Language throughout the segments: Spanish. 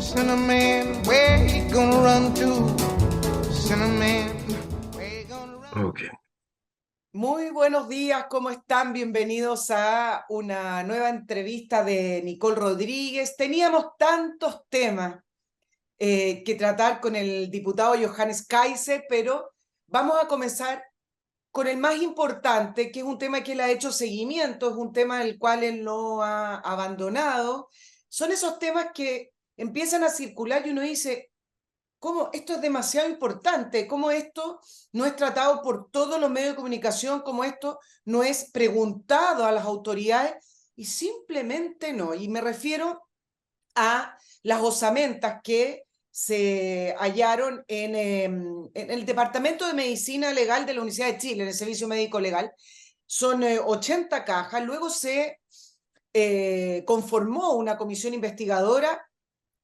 Cinnamon, where you gonna run to? Cinnamon, where you gonna run? Ok. Muy buenos días, ¿cómo están? Bienvenidos a una nueva entrevista de Nicole Rodríguez. Teníamos tantos temas que tratar con el diputado Johannes Kaiser, pero vamos a comenzar con el más importante, que es un tema que él ha hecho seguimiento, es un tema del cual él no ha abandonado. Son esos temas que empiezan a circular y uno dice, ¿cómo esto es demasiado importante? ¿Cómo esto no es tratado por todos los medios de comunicación? ¿Cómo esto no es preguntado a las autoridades? Y simplemente no. Y me refiero a las osamentas que se hallaron en el Departamento de Medicina Legal de la Universidad de Chile, en el Servicio Médico Legal. Son 80 cajas. Luego se conformó una comisión investigadora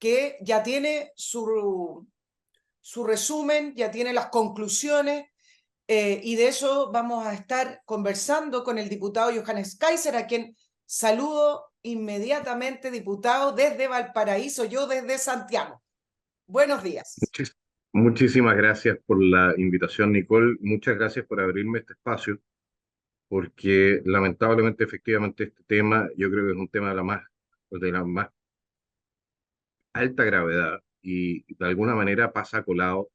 que ya tiene su resumen, ya tiene las conclusiones, y de eso vamos a estar conversando con el diputado Johannes Kaiser, a quien saludo inmediatamente, diputado, desde Valparaíso, yo desde Santiago. Buenos días. Muchis- Muchísimas gracias por la invitación, Nicole. Muchas gracias por abrirme este espacio, porque lamentablemente, efectivamente, este tema yo creo que es un tema de la más alta gravedad y de alguna manera pasa colado.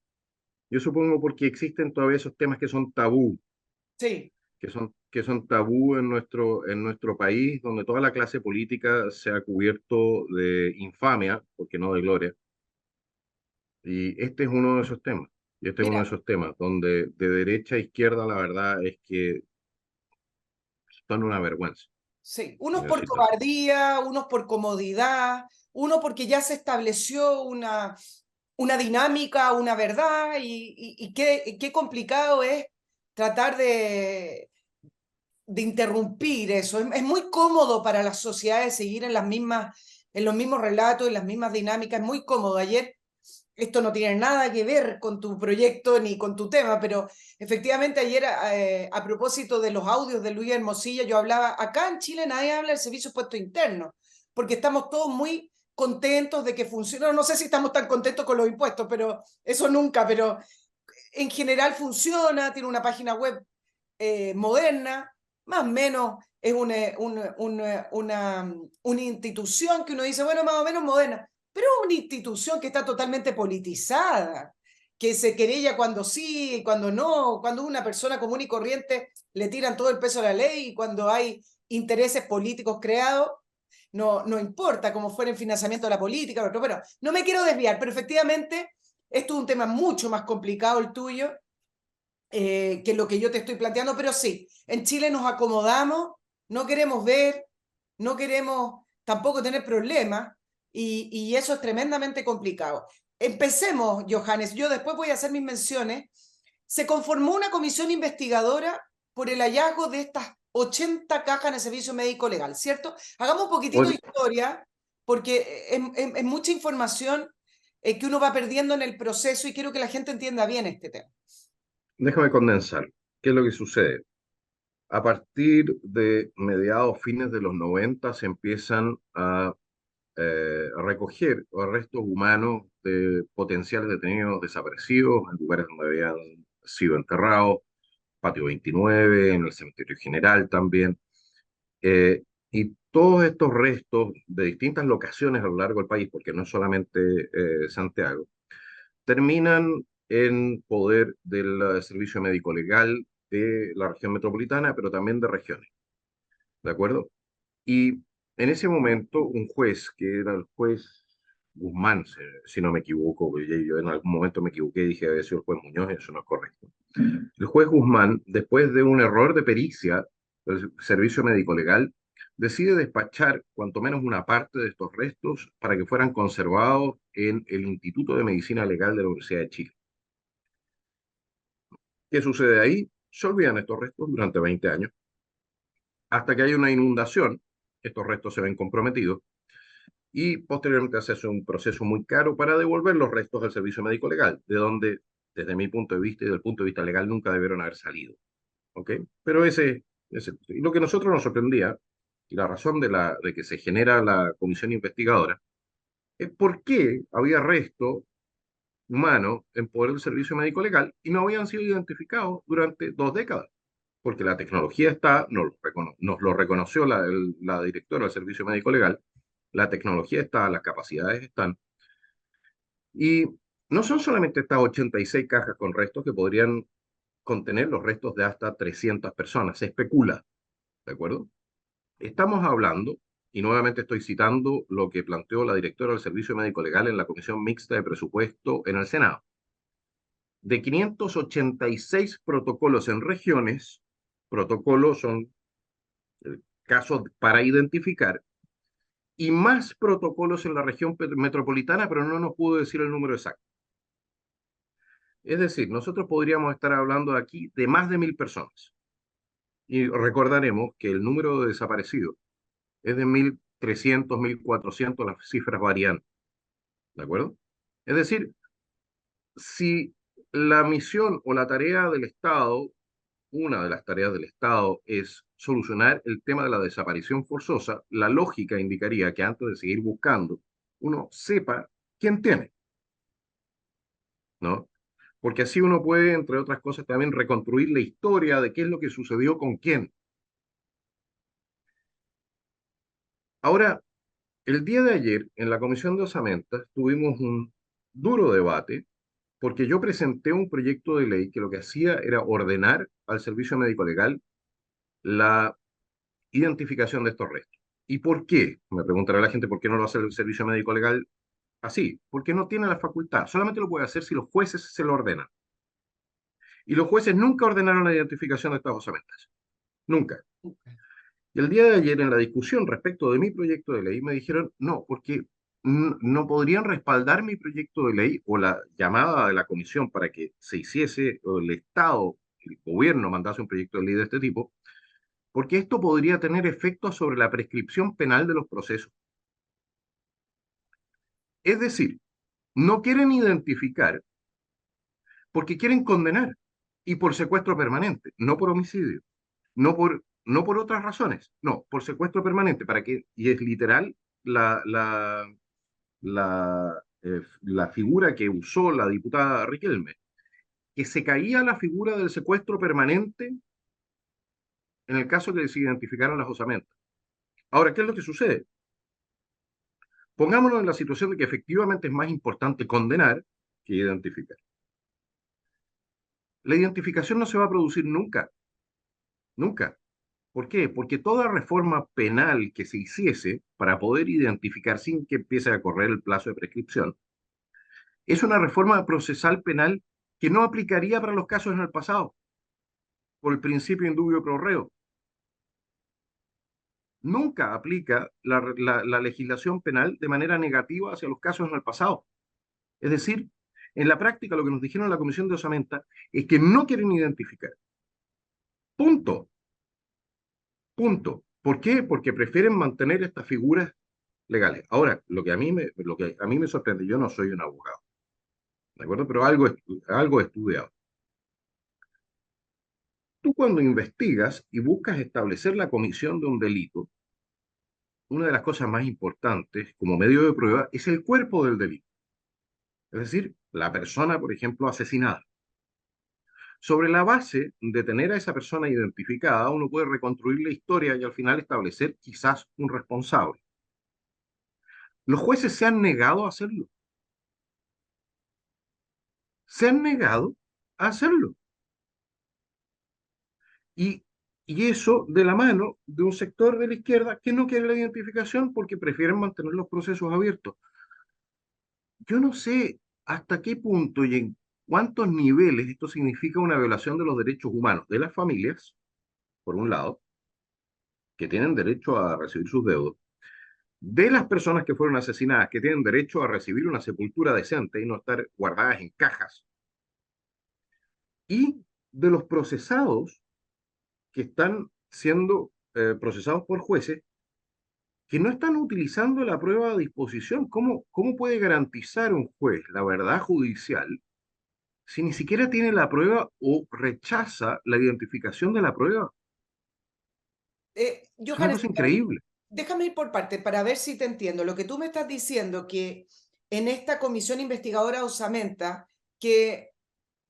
Yo supongo porque existen todavía esos temas que son tabú, Sí, que son tabú en nuestro país, donde toda la clase política se ha cubierto de infamia, porque no de gloria. Y este es uno de esos temas. Y este es uno de mira, esos temas donde de derecha a izquierda la verdad es que son una vergüenza sí, unos en la por situación. cobardía, unos por comodidad, uno porque ya se estableció una dinámica, una verdad, y qué complicado es tratar de interrumpir eso. Es muy cómodo para las sociedades seguir en los mismos relatos, en las mismas dinámicas, es muy cómodo. Ayer, esto no tiene nada que ver con tu proyecto ni con tu tema, pero efectivamente ayer, a propósito de los audios de Luis Hermosilla, yo hablaba, acá en Chile nadie habla del servicio de puesto interno, porque estamos todos muy contentos de que funcione. No sé si estamos tan contentos con los impuestos, pero eso nunca, pero en general funciona, tiene una página web moderna, más o menos es una institución que uno dice, bueno, más o menos moderna, pero es una institución que está totalmente politizada, que se querella cuando sí y cuando no, cuando una persona común y corriente le tiran todo el peso a la ley, y cuando hay intereses políticos creados, no importa cómo fuera el financiamiento de la política, pero bueno, no me quiero desviar, pero efectivamente esto es un tema mucho más complicado el tuyo, que lo que yo te estoy planteando, pero sí, en Chile nos acomodamos, no queremos ver, no queremos tampoco tener problemas, y eso es tremendamente complicado. Empecemos, Johannes, yo después voy a hacer mis menciones. Se conformó una comisión investigadora por el hallazgo de estas 80 cajas en el servicio médico legal, ¿cierto? Hagamos un poquitito de Oye, historia, porque es mucha información que uno va perdiendo en el proceso, y quiero que la gente entienda bien este tema. déjame condensar. ¿Qué es lo que sucede? A partir de mediados, fines de los 90 se empiezan a recoger restos humanos de potenciales detenidos desaparecidos en lugares donde habían sido enterrados, Patio 29, en el Cementerio General también. Y todos estos restos de distintas locaciones a lo largo del país, porque no es solamente Santiago, terminan en poder del Servicio Médico Legal de la región metropolitana, pero también de regiones, ¿de acuerdo? Y en ese momento, un juez, que era el juez Guzmán, si no me equivoco, porque yo en algún momento me equivoqué y dije había sido el juez Muñoz, y eso no es correcto. El juez Guzmán, después de un error de pericia del Servicio Médico Legal, decide despachar cuanto menos una parte de estos restos para que fueran conservados en el Instituto de Medicina Legal de la Universidad de Chile. ¿Qué sucede ahí? Se olvidan estos restos durante 20 años, hasta que hay una inundación, estos restos se ven comprometidos, y posteriormente se hace un proceso muy caro para devolver los restos del servicio médico legal, de donde, desde mi punto de vista y del punto de vista legal, nunca debieron haber salido. ¿Ok? Pero y lo que a nosotros nos sorprendía, y la razón de que se genera la comisión investigadora, ¿Por qué había resto humano en poder del servicio médico legal y no habían sido identificados durante 2 décadas? Porque la tecnología está, nos lo reconoció la directora del servicio médico legal, la tecnología está, las capacidades están, y no son solamente estas 86 cajas con restos que podrían contener los restos de hasta 300 personas, se especula, ¿de acuerdo? Estamos hablando, y nuevamente estoy citando lo que planteó la directora del Servicio Médico Legal en la Comisión Mixta de Presupuesto en el Senado, de 586 protocolos en regiones. Protocolos son casos para identificar, y más protocolos en la región metropolitana, pero no nos pudo decir el número exacto. Es decir, nosotros podríamos estar hablando aquí de más de 1.000 personas. Y recordaremos que el número de desaparecidos es de 1.300, 1.400, las cifras varían, ¿de acuerdo? Es decir, si la misión o la tarea del Estado, una de las tareas del Estado es solucionar el tema de la desaparición forzosa, la lógica indicaría que antes de seguir buscando, uno sepa quién tiene, ¿no? Porque así uno puede, entre otras cosas, también reconstruir la historia de qué es lo que sucedió con quién. Ahora, el día de ayer, en la Comisión de Osamentas, tuvimos un duro debate porque yo presenté un proyecto de ley que lo que hacía era ordenar al Servicio Médico Legal la identificación de estos restos. ¿Y por qué? Me preguntará la gente por qué no lo hace el Servicio Médico Legal así. Porque no tiene la facultad. Solamente lo puede hacer si los jueces se lo ordenan. Y los jueces nunca ordenaron la identificación de estas osamentas. Nunca. Y el día de ayer, en la discusión respecto de mi proyecto de ley, me dijeron, no, porque no podrían respaldar mi proyecto de ley o la llamada de la comisión para que se hiciese, o el Estado, el gobierno mandase un proyecto de ley de este tipo, porque esto podría tener efectos sobre la prescripción penal de los procesos. Es decir, no quieren identificar porque quieren condenar, y por secuestro permanente, no por homicidio, no por otras razones, no, por secuestro permanente, para que, y es literal la, la, la figura que usó la diputada Riquelme, que se caía la figura del secuestro permanente en el caso que se identificaran las osamentas. Ahora, ¿qué es lo que sucede? Pongámonos en la situación de que efectivamente es más importante condenar que identificar. La identificación no se va a producir nunca, nunca. ¿Por qué? Porque toda reforma penal que se hiciese para poder identificar sin que empiece a correr el plazo de prescripción es una reforma procesal penal que no aplicaría para los casos en el pasado, por el principio indubio pro reo. Nunca aplica la legislación penal de manera negativa hacia los casos en el pasado. Es decir, en la práctica lo que nos dijeron en la Comisión de Osamenta es que no quieren identificar. Punto. Punto. ¿Por qué? Porque prefieren mantener estas figuras legales. Ahora, lo que a mí me sorprende, yo no soy un abogado, ¿de acuerdo? Pero algo he estudiado. Tú cuando investigas y buscas establecer la comisión de un delito, una de las cosas más importantes como medio de prueba es el cuerpo del delito. Es decir, la persona, por ejemplo, asesinada. Sobre la base de tener a esa persona identificada, uno puede reconstruir la historia y al final establecer quizás un responsable. Los jueces se han negado a hacerlo. Se han negado a hacerlo. Y, y eso de la mano de un sector de la izquierda que no quiere la identificación porque prefieren mantener los procesos abiertos. Yo no sé hasta qué punto y en cuántos niveles esto significa una violación de los derechos humanos de las familias, por un lado, que tienen derecho a recibir sus deudos, de las personas que fueron asesinadas, que tienen derecho a recibir una sepultura decente y no estar guardadas en cajas, y de los procesados que están siendo procesados por jueces que no están utilizando la prueba a disposición. ¿Cómo puede garantizar un juez la verdad judicial si ni siquiera tiene la prueba o rechaza la identificación de la prueba? Es una Johannes, cosa increíble. déjame ir por parte para ver si te entiendo. Lo que tú me estás diciendo que en esta comisión investigadora Osamenta, que,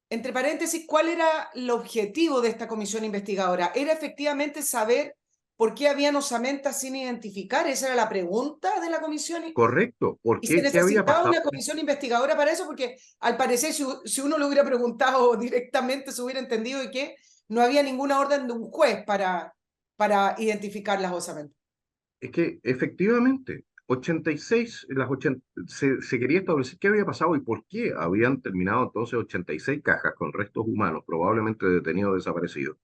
entre paréntesis, ¿cuál era el objetivo de esta comisión investigadora? ¿Era efectivamente saber por qué habían osamentas sin identificar? ¿Esa era la pregunta de la comisión? Correcto. ¿Por ¿Y se qué? ¿Qué había necesitaba pasado? una comisión investigadora para eso? Porque al parecer, si uno lo hubiera preguntado directamente, se hubiera entendido de que no había ninguna orden de un juez para identificar las osamentas. Es que efectivamente, 86, se quería establecer qué había pasado y por qué habían terminado entonces 86 cajas con restos humanos, probablemente detenidos desaparecidos.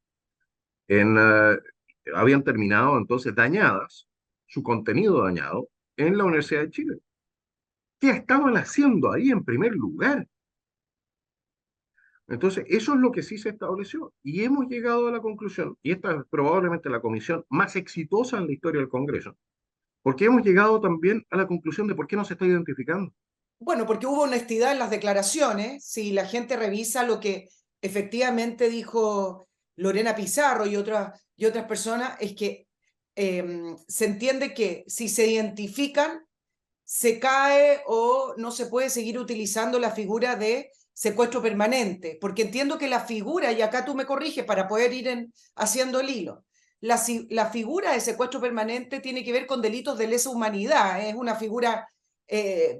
Habían terminado entonces dañadas, su contenido dañado, en la Universidad de Chile. ¿Qué estaban haciendo ahí en primer lugar? Entonces, eso es lo que sí se estableció. Y hemos llegado a la conclusión, y esta es probablemente la comisión más exitosa en la historia del Congreso, porque hemos llegado también a la conclusión de por qué no se está identificando. Bueno, porque hubo honestidad en las declaraciones. Si la gente revisa lo que efectivamente dijo Lorena Pizarro y otras personas, es que se entiende que si se identifican, se cae o no se puede seguir utilizando la figura de secuestro permanente, porque entiendo que la figura, y acá tú me corriges para poder ir haciendo el hilo, la figura de secuestro permanente tiene que ver con delitos de lesa humanidad, es una figura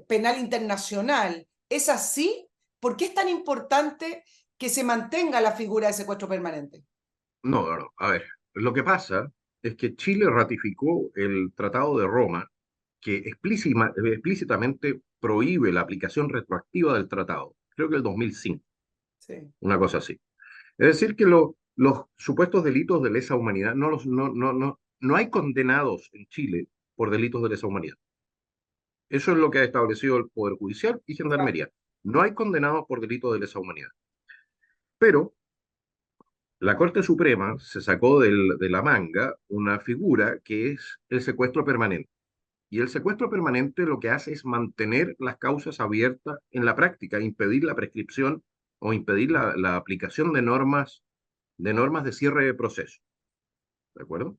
penal internacional. ¿Es así? ¿Por qué es tan importante que se mantenga la figura de secuestro permanente? No, no, no. A ver, lo que pasa es que Chile ratificó el Tratado de Roma, que explícitamente prohíbe la aplicación retroactiva del tratado. Creo que el 2005, Sí. una cosa así. Es decir, que los supuestos delitos de lesa humanidad, no hay condenados en Chile por delitos de lesa humanidad. Eso es lo que ha establecido el Poder Judicial y Gendarmería. No hay condenados por delitos de lesa humanidad. Pero la Corte Suprema se sacó de la manga una figura que es el secuestro permanente. Y el secuestro permanente lo que hace es mantener las causas abiertas en la práctica, impedir la prescripción o impedir la aplicación de normas de cierre de proceso. ¿De acuerdo?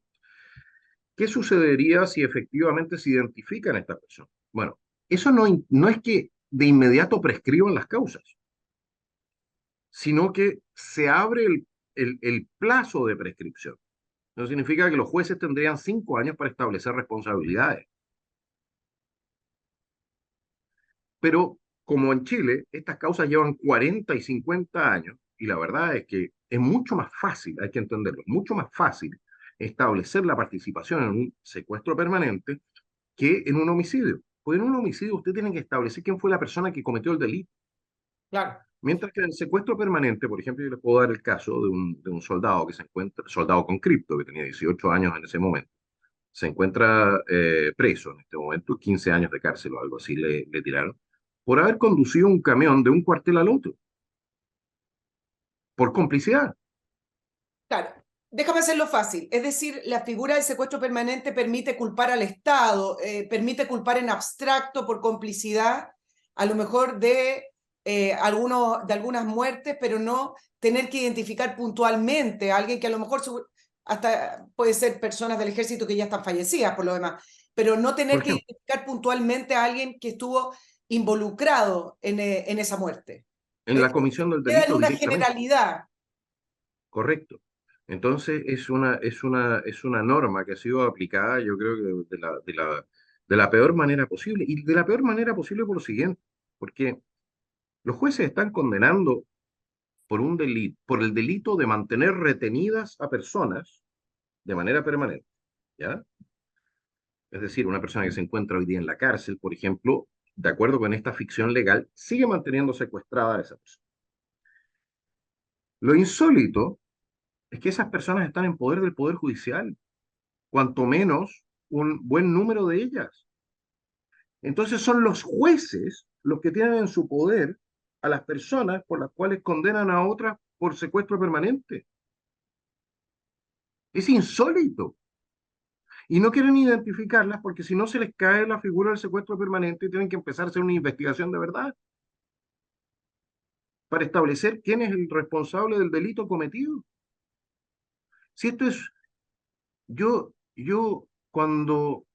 ¿Qué sucedería si efectivamente se identifican a estas personas? Bueno, eso no es que de inmediato prescriban las causas, sino que se abre el plazo de prescripción. Eso significa que los jueces tendrían 5 años para establecer responsabilidades. Pero como en Chile, estas causas llevan 40 y 50 años, y la verdad es que es mucho más fácil, hay que entenderlo, mucho más fácil establecer la participación en un secuestro permanente que en un homicidio. Pues en un homicidio usted tiene que establecer quién fue la persona que cometió el delito. Claro. Mientras que en el secuestro permanente, por ejemplo, yo les puedo dar el caso de un soldado que se encuentra, soldado con cripto, que tenía 18 años en ese momento, se encuentra preso en este momento, 15 años de cárcel o algo así le tiraron, por haber conducido un camión de un cuartel al otro, por complicidad. Claro, déjame hacerlo fácil. Es decir, la figura del secuestro permanente permite culpar al Estado, permite culpar en abstracto por complicidad, a lo mejor de algunas muertes, pero no tener que identificar puntualmente a alguien que a lo mejor hasta puede ser personas del ejército que ya están fallecidas por lo demás, pero no Por tener que ejemplo, identificar puntualmente a alguien que estuvo involucrado en esa muerte. en la comisión del Queda en delito una directamente, generalidad. correcto. Entonces es una norma que ha sido aplicada, yo creo que de la peor manera posible, y de la peor manera posible por lo siguiente, porque los jueces están condenando por el delito de mantener retenidas a personas de manera permanente, ¿ya? Es decir, una persona que se encuentra hoy día en la cárcel, por ejemplo, de acuerdo con esta ficción legal, sigue manteniendo secuestrada a esa persona. Lo insólito es que esas personas están en poder del Poder Judicial, cuanto menos un buen número de ellas. Entonces son los jueces los que tienen en su poder a las personas por las cuales condenan a otras por secuestro permanente. Es insólito. Y no quieren identificarlas porque si no se les cae la figura del secuestro permanente y tienen que empezar a hacer una investigación de verdad para establecer quién es el responsable del delito cometido. Si esto es, yo cuando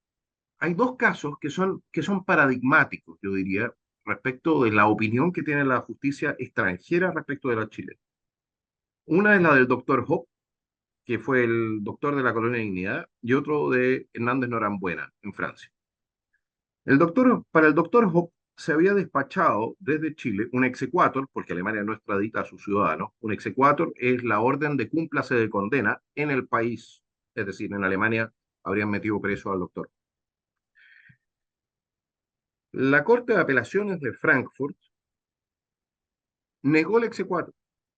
hay dos casos que son paradigmáticos, yo diría, respecto de la opinión que tiene la justicia extranjera respecto de la chilena. Una es la del doctor Hope, que fue el doctor de la Colonia Dignidad, y otro de Hernández Norambuena, en Francia. Para el doctor Hope se había despachado desde Chile un exequatur, porque Alemania no extradita a sus ciudadanos. Un exequatur es la orden de cúmplase de condena en el país, es decir, en Alemania habrían metido preso al doctor. La Corte de Apelaciones de Frankfurt negó el exequatur,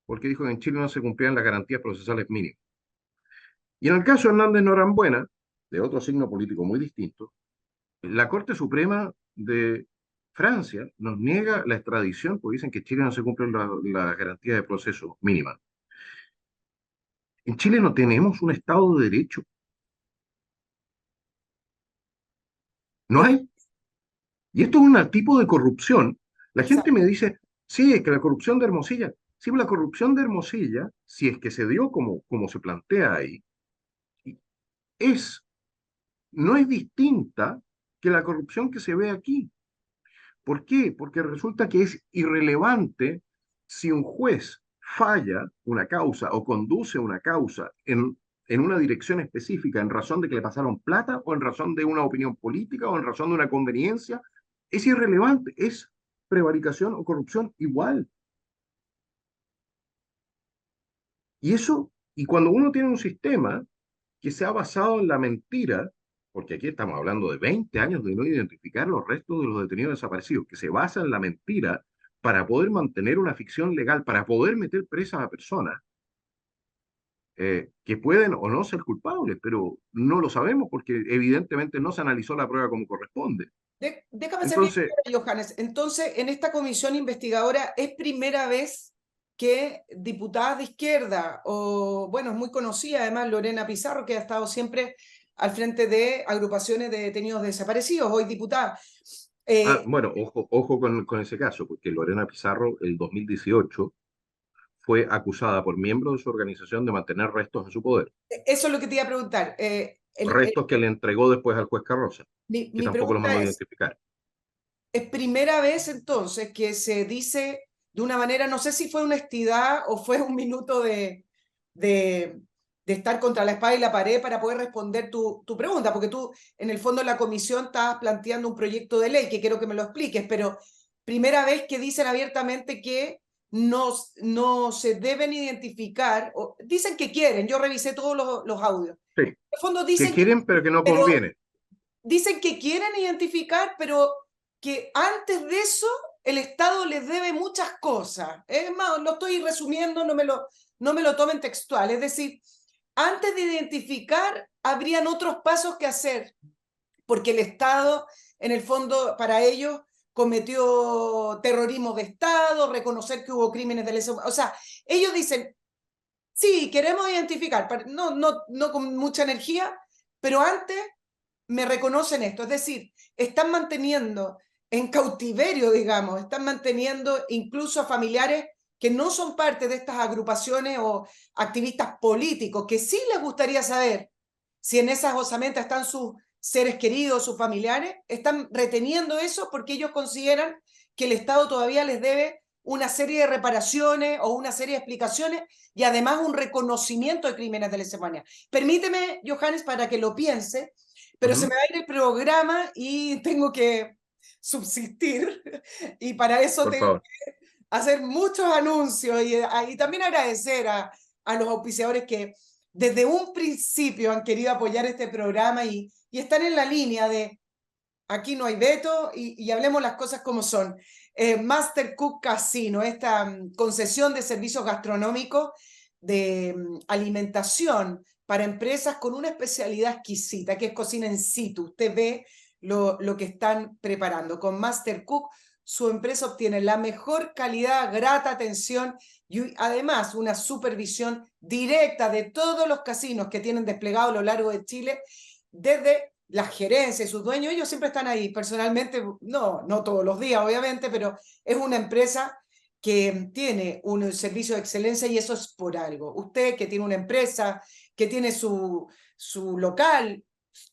porque dijo que en Chile no se cumplían las garantías procesales mínimas. Y en el caso de Hernández Norambuena, de otro signo político muy distinto, la Corte Suprema de Francia nos niega la extradición porque dicen que en Chile no se cumplen las garantías de proceso mínimas. En Chile no tenemos un Estado de Derecho. No hay. Y esto es un tipo de corrupción. La gente me dice, sí, es que la corrupción de Hermosilla. Sí, pero la corrupción de Hermosilla, si es que se dio como se plantea ahí, es, no es distinta que la corrupción que se ve aquí. ¿Por qué? Porque resulta que es irrelevante si un juez falla una causa o conduce una causa en una dirección específica en razón de que le pasaron plata o en razón de una opinión política o en razón de una conveniencia. Es irrelevante, es prevaricación o corrupción igual. Y eso, y cuando uno tiene un sistema que se ha basado en la mentira, porque aquí estamos hablando de 20 años de no identificar los restos de los detenidos desaparecidos, que se basa en la mentira para poder mantener una ficción legal, para poder meter presas a personas que pueden o no ser culpables, pero no lo sabemos porque evidentemente no se analizó la prueba como corresponde. Déjame ser bien Entonces, clara, Johannes. Entonces, en esta comisión investigadora es primera vez que diputadas de izquierda, o bueno, es muy conocida además Lorena Pizarro, que ha estado siempre al frente de agrupaciones de detenidos desaparecidos, hoy diputada. bueno, ojo con ese caso, porque Lorena Pizarro, el 2018, fue acusada por miembros de su organización de mantener restos en su poder. Eso es lo que te iba a preguntar. Restos que le entregó después al juez Carroza, que Mi tampoco los pregunta mandó a es, identificar. ¿es primera vez entonces que se dice de una manera, no sé si fue honestidad o fue un minuto de, de estar contra la espada y la pared para poder responder tu pregunta? Porque tú, en el fondo, en la comisión estabas planteando un proyecto de ley que quiero que me lo expliques, pero primera vez que dicen abiertamente que no se deben identificar, o, dicen que quieren, yo revisé todos los audios. Sí, En el fondo que dicen que, quieren, pero que no pero conviene. dicen que quieren identificar, pero que antes de eso el Estado les debe muchas cosas. Es más, lo estoy resumiendo, no me lo tomen textual. Es decir, antes de identificar, habrían otros pasos que hacer, porque el Estado, en el fondo, para ellos, cometió terrorismo de Estado, reconocer que hubo crímenes de lesa humanidad. O sea, ellos dicen, sí, queremos identificar, no con mucha energía, pero antes me reconocen esto, es decir, están manteniendo en cautiverio, digamos, están manteniendo incluso a familiares que no son parte de estas agrupaciones o activistas políticos, que sí les gustaría saber si en esas osamentas están sus seres queridos, sus familiares, están reteniendo eso porque ellos consideran que el Estado todavía les debe una serie de reparaciones o una serie de explicaciones y además un reconocimiento de crímenes de lesa humanidad. Permíteme, Johannes, para que lo piense, pero se me va a ir el programa y tengo que subsistir y para eso Por tengo favor. que hacer muchos anuncios y también agradecer a los auspiciadores que desde un principio han querido apoyar este programa y están en la línea de aquí no hay veto y hablemos las cosas como son. Master Cook Casino, esta concesión de servicios gastronómicos de alimentación para empresas con una especialidad exquisita, que es cocina in situ. Usted ve lo que están preparando. Con Master Cook, su empresa obtiene la mejor calidad, grata atención y además una supervisión directa de todos los casinos que tienen desplegado a lo largo de Chile, desde la gerencia y sus dueños. Ellos siempre están ahí. Personalmente, no todos los días, obviamente, pero es una empresa que tiene un servicio de excelencia y eso es por algo. Usted que tiene una empresa, que tiene su local,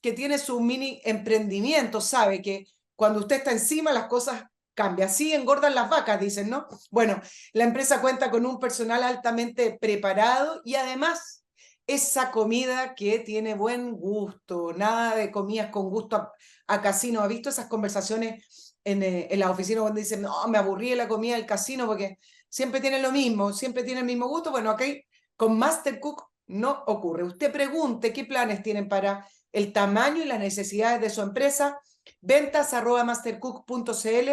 que tiene su mini emprendimiento sabe que cuando usted está encima las cosas cambian. Así engordan las vacas, dicen, ¿no? Bueno, la empresa cuenta con un personal altamente preparado y además esa comida que tiene buen gusto, nada de comidas con gusto a casino. ¿Ha visto esas conversaciones en la oficina cuando dicen, no, me aburrí de la comida del casino porque siempre tienen lo mismo, siempre tienen el mismo gusto? Bueno, aquí con Mastercook no ocurre. Usted pregunte qué planes tienen para el tamaño y las necesidades de su empresa. Ventas@mastercook.cl,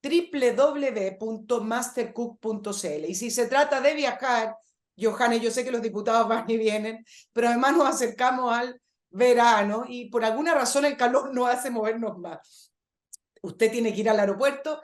www.mastercook.cl. Y si se trata de viajar, Johannes, yo sé que los diputados van y vienen, pero además nos acercamos al verano y por alguna razón el calor no hace movernos más. Usted tiene que ir al aeropuerto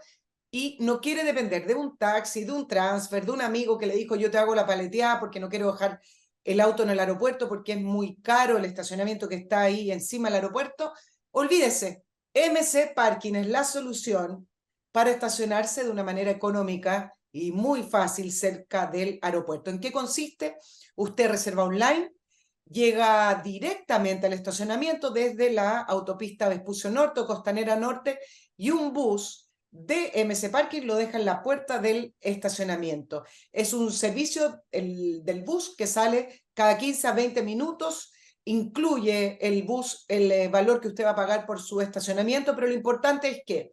y no quiere depender de un taxi, de un transfer, de un amigo que le dijo yo te hago la paleteada porque no quiero dejar el auto en el aeropuerto porque es muy caro el estacionamiento que está ahí encima del aeropuerto. Olvídese, MC Parking es la solución para estacionarse de una manera económica y muy fácil cerca del aeropuerto. ¿En qué consiste? Usted reserva online, llega directamente al estacionamiento desde la autopista Vespucio Norte o Costanera Norte y un bus de MC Parking lo deja en la puerta del estacionamiento. Es un servicio del bus que sale cada 15 a 20 minutos, incluye el bus el valor que usted va a pagar por su estacionamiento, pero lo importante es que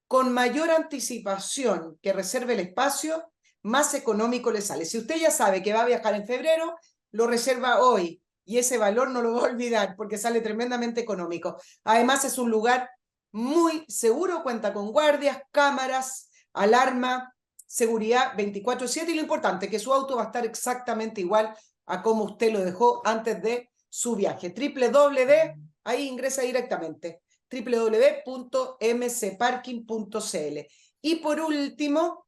con mayor anticipación que reserve el espacio, más económico le sale. Si usted ya sabe que va a viajar en febrero, lo reserva hoy y ese valor no lo va a olvidar porque sale tremendamente económico. Además es un lugar muy seguro, cuenta con guardias, cámaras, alarma, seguridad 24/7 y lo importante, que su auto va a estar exactamente igual a como usted lo dejó antes de su viaje. Ahí ingresa directamente www.mcparking.cl. Y por último,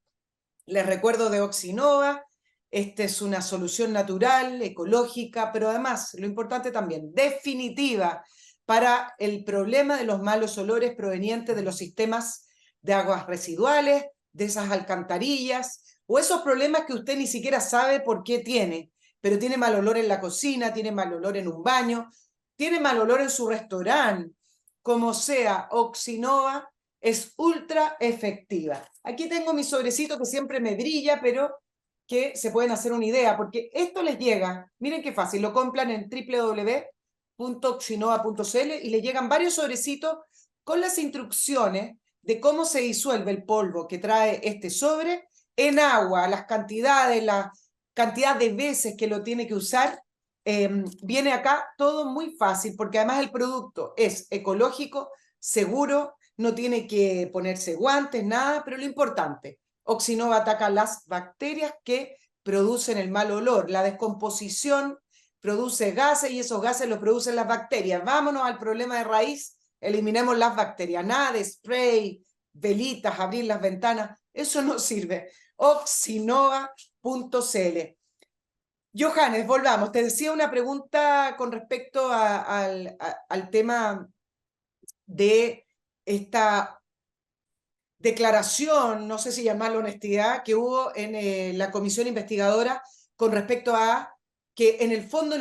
les recuerdo de Oxinova. Esta es una solución natural, ecológica, pero además, lo importante también, definitiva para el problema de los malos olores provenientes de los sistemas de aguas residuales, de esas alcantarillas, o esos problemas que usted ni siquiera sabe por qué tiene, pero tiene mal olor en la cocina, tiene mal olor en un baño, tiene mal olor en su restaurante. Como sea, Oxinova es ultra efectiva. Aquí tengo mi sobrecito que siempre me brilla, pero que se pueden hacer una idea, porque esto les llega, miren qué fácil, lo compran en www.oxinova.cl y les llegan varios sobrecitos con las instrucciones de cómo se disuelve el polvo que trae este sobre en agua, las cantidades, la cantidad de veces que lo tiene que usar. Viene acá todo muy fácil, porque además el producto es ecológico, seguro, no tiene que ponerse guantes, nada, pero lo importante, Oxinova ataca las bacterias que producen el mal olor. La descomposición produce gases y esos gases los producen las bacterias. Vámonos al problema de raíz, eliminemos las bacterias. Nada de spray, velitas, abrir las ventanas, eso no sirve. Oxinova.cl. Johannes, volvamos. Te decía una pregunta con respecto al tema de esta declaración, no sé si llamarlo honestidad, que hubo en la comisión investigadora con respecto a que en el fondo,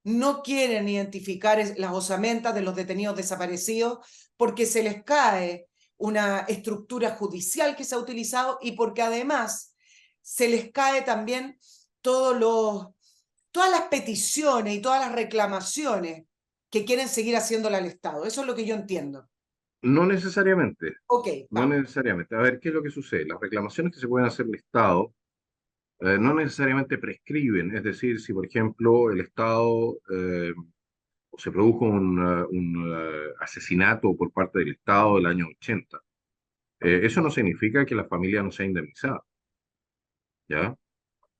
no quieren identificar las osamentas de los detenidos desaparecidos porque se les cae una estructura judicial que se ha utilizado y porque además se les cae también todas las peticiones y todas las reclamaciones que quieren seguir haciéndole al Estado. Eso es lo que yo entiendo. No necesariamente, Ok, no vamos. necesariamente. A ver, ¿qué es lo que sucede? Las reclamaciones que se pueden hacer al Estado no necesariamente prescriben. Es decir, si por ejemplo el Estado se produjo un asesinato por parte del Estado del año 80, eso no significa que la familia no sea indemnizada, ¿ya?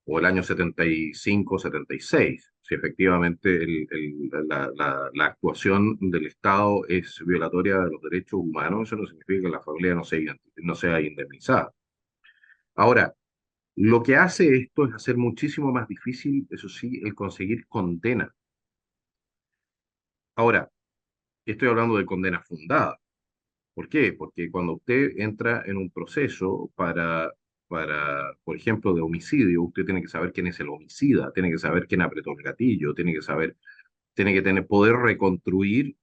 O el año 75, 76, si efectivamente la actuación del Estado es violatoria de los derechos humanos, eso no significa que la familia no sea indemnizada. Ahora, lo que hace esto es hacer muchísimo más difícil, eso sí, el conseguir condena. Ahora, estoy hablando de condena fundada. ¿Por qué? Porque cuando usted entra en un proceso por ejemplo, de homicidio, usted tiene que saber quién es el homicida, tiene que saber quién apretó el gatillo, tiene que saber tiene que poder reconstruir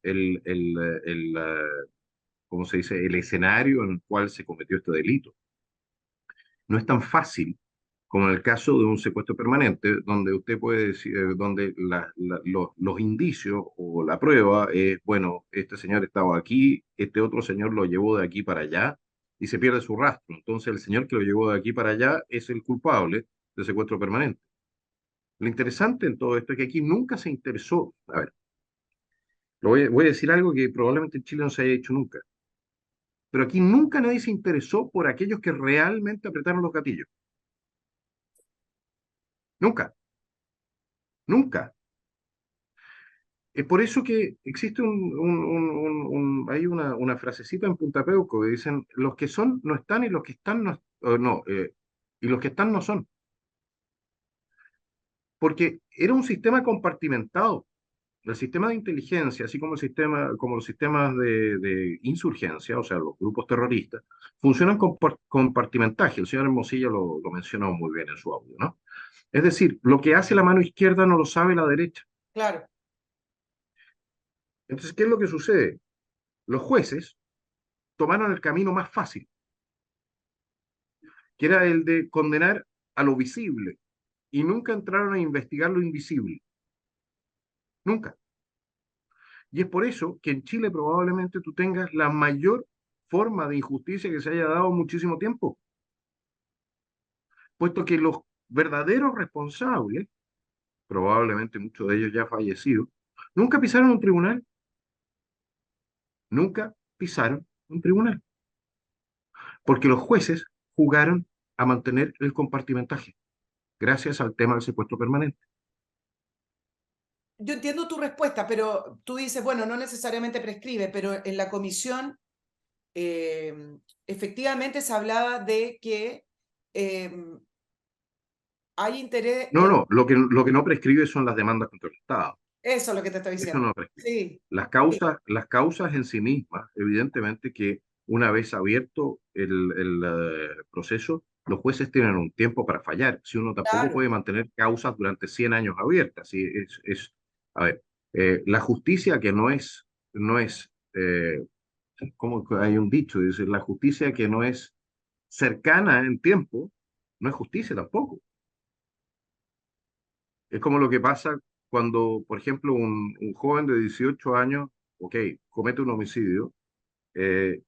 ¿cómo se dice?, el escenario en el cual se cometió este delito. No es tan fácil como en el caso de un secuestro permanente, donde usted puede decir, donde los indicios o la prueba es, bueno, este señor estaba aquí, este otro señor lo llevó de aquí para allá y se pierde su rastro. Entonces el señor que lo llevó de aquí para allá es el culpable del secuestro permanente. Lo interesante en todo esto es que aquí nunca se interesó, a ver, voy a decir algo que probablemente en Chile no se haya hecho nunca, pero aquí nunca nadie se interesó por aquellos que realmente apretaron los gatillos. Nunca, nunca. Es por eso que existe hay una frasecita en Punta Peuco que dicen, los que son no están y los que están no, no y los que están no son. Porque era un sistema compartimentado. El sistema de inteligencia, así como como los sistemas de insurgencia, o sea, los grupos terroristas, funcionan con compartimentaje. El señor Hermosilla lo mencionó muy bien en su audio, ¿no? Es decir, lo que hace la mano izquierda no lo sabe la derecha. Claro. Entonces, ¿qué es lo que sucede? Los jueces tomaron el camino más fácil, que era el de condenar a lo visible, y nunca entraron a investigar lo invisible. Nunca. Y es por eso que en Chile probablemente tú tengas la mayor forma de injusticia que se haya dado en muchísimo tiempo, puesto que los verdaderos responsables, probablemente muchos de ellos ya fallecidos, nunca pisaron un tribunal, nunca pisaron un tribunal, porque los jueces jugaron a mantener el compartimentaje, gracias al tema del secuestro permanente. Yo entiendo tu respuesta, pero tú dices, bueno, no necesariamente prescribe, pero en la comisión efectivamente se hablaba de que hay interés No, no, lo que no prescribe son las demandas contra el Estado. eso es lo que te estoy Eso diciendo. no prescribe. Sí, sí, Las causas en sí mismas, evidentemente que una vez abierto el proceso, los jueces tienen un tiempo para fallar. Si uno tampoco claro. puede mantener causas durante 100 años abiertas. ¿Sí? A ver, la justicia que no es, como que hay un dicho, dice, la justicia que no es cercana en tiempo, no es justicia tampoco. Es como lo que pasa cuando, por ejemplo, un joven de 18 años, ok, comete un homicidio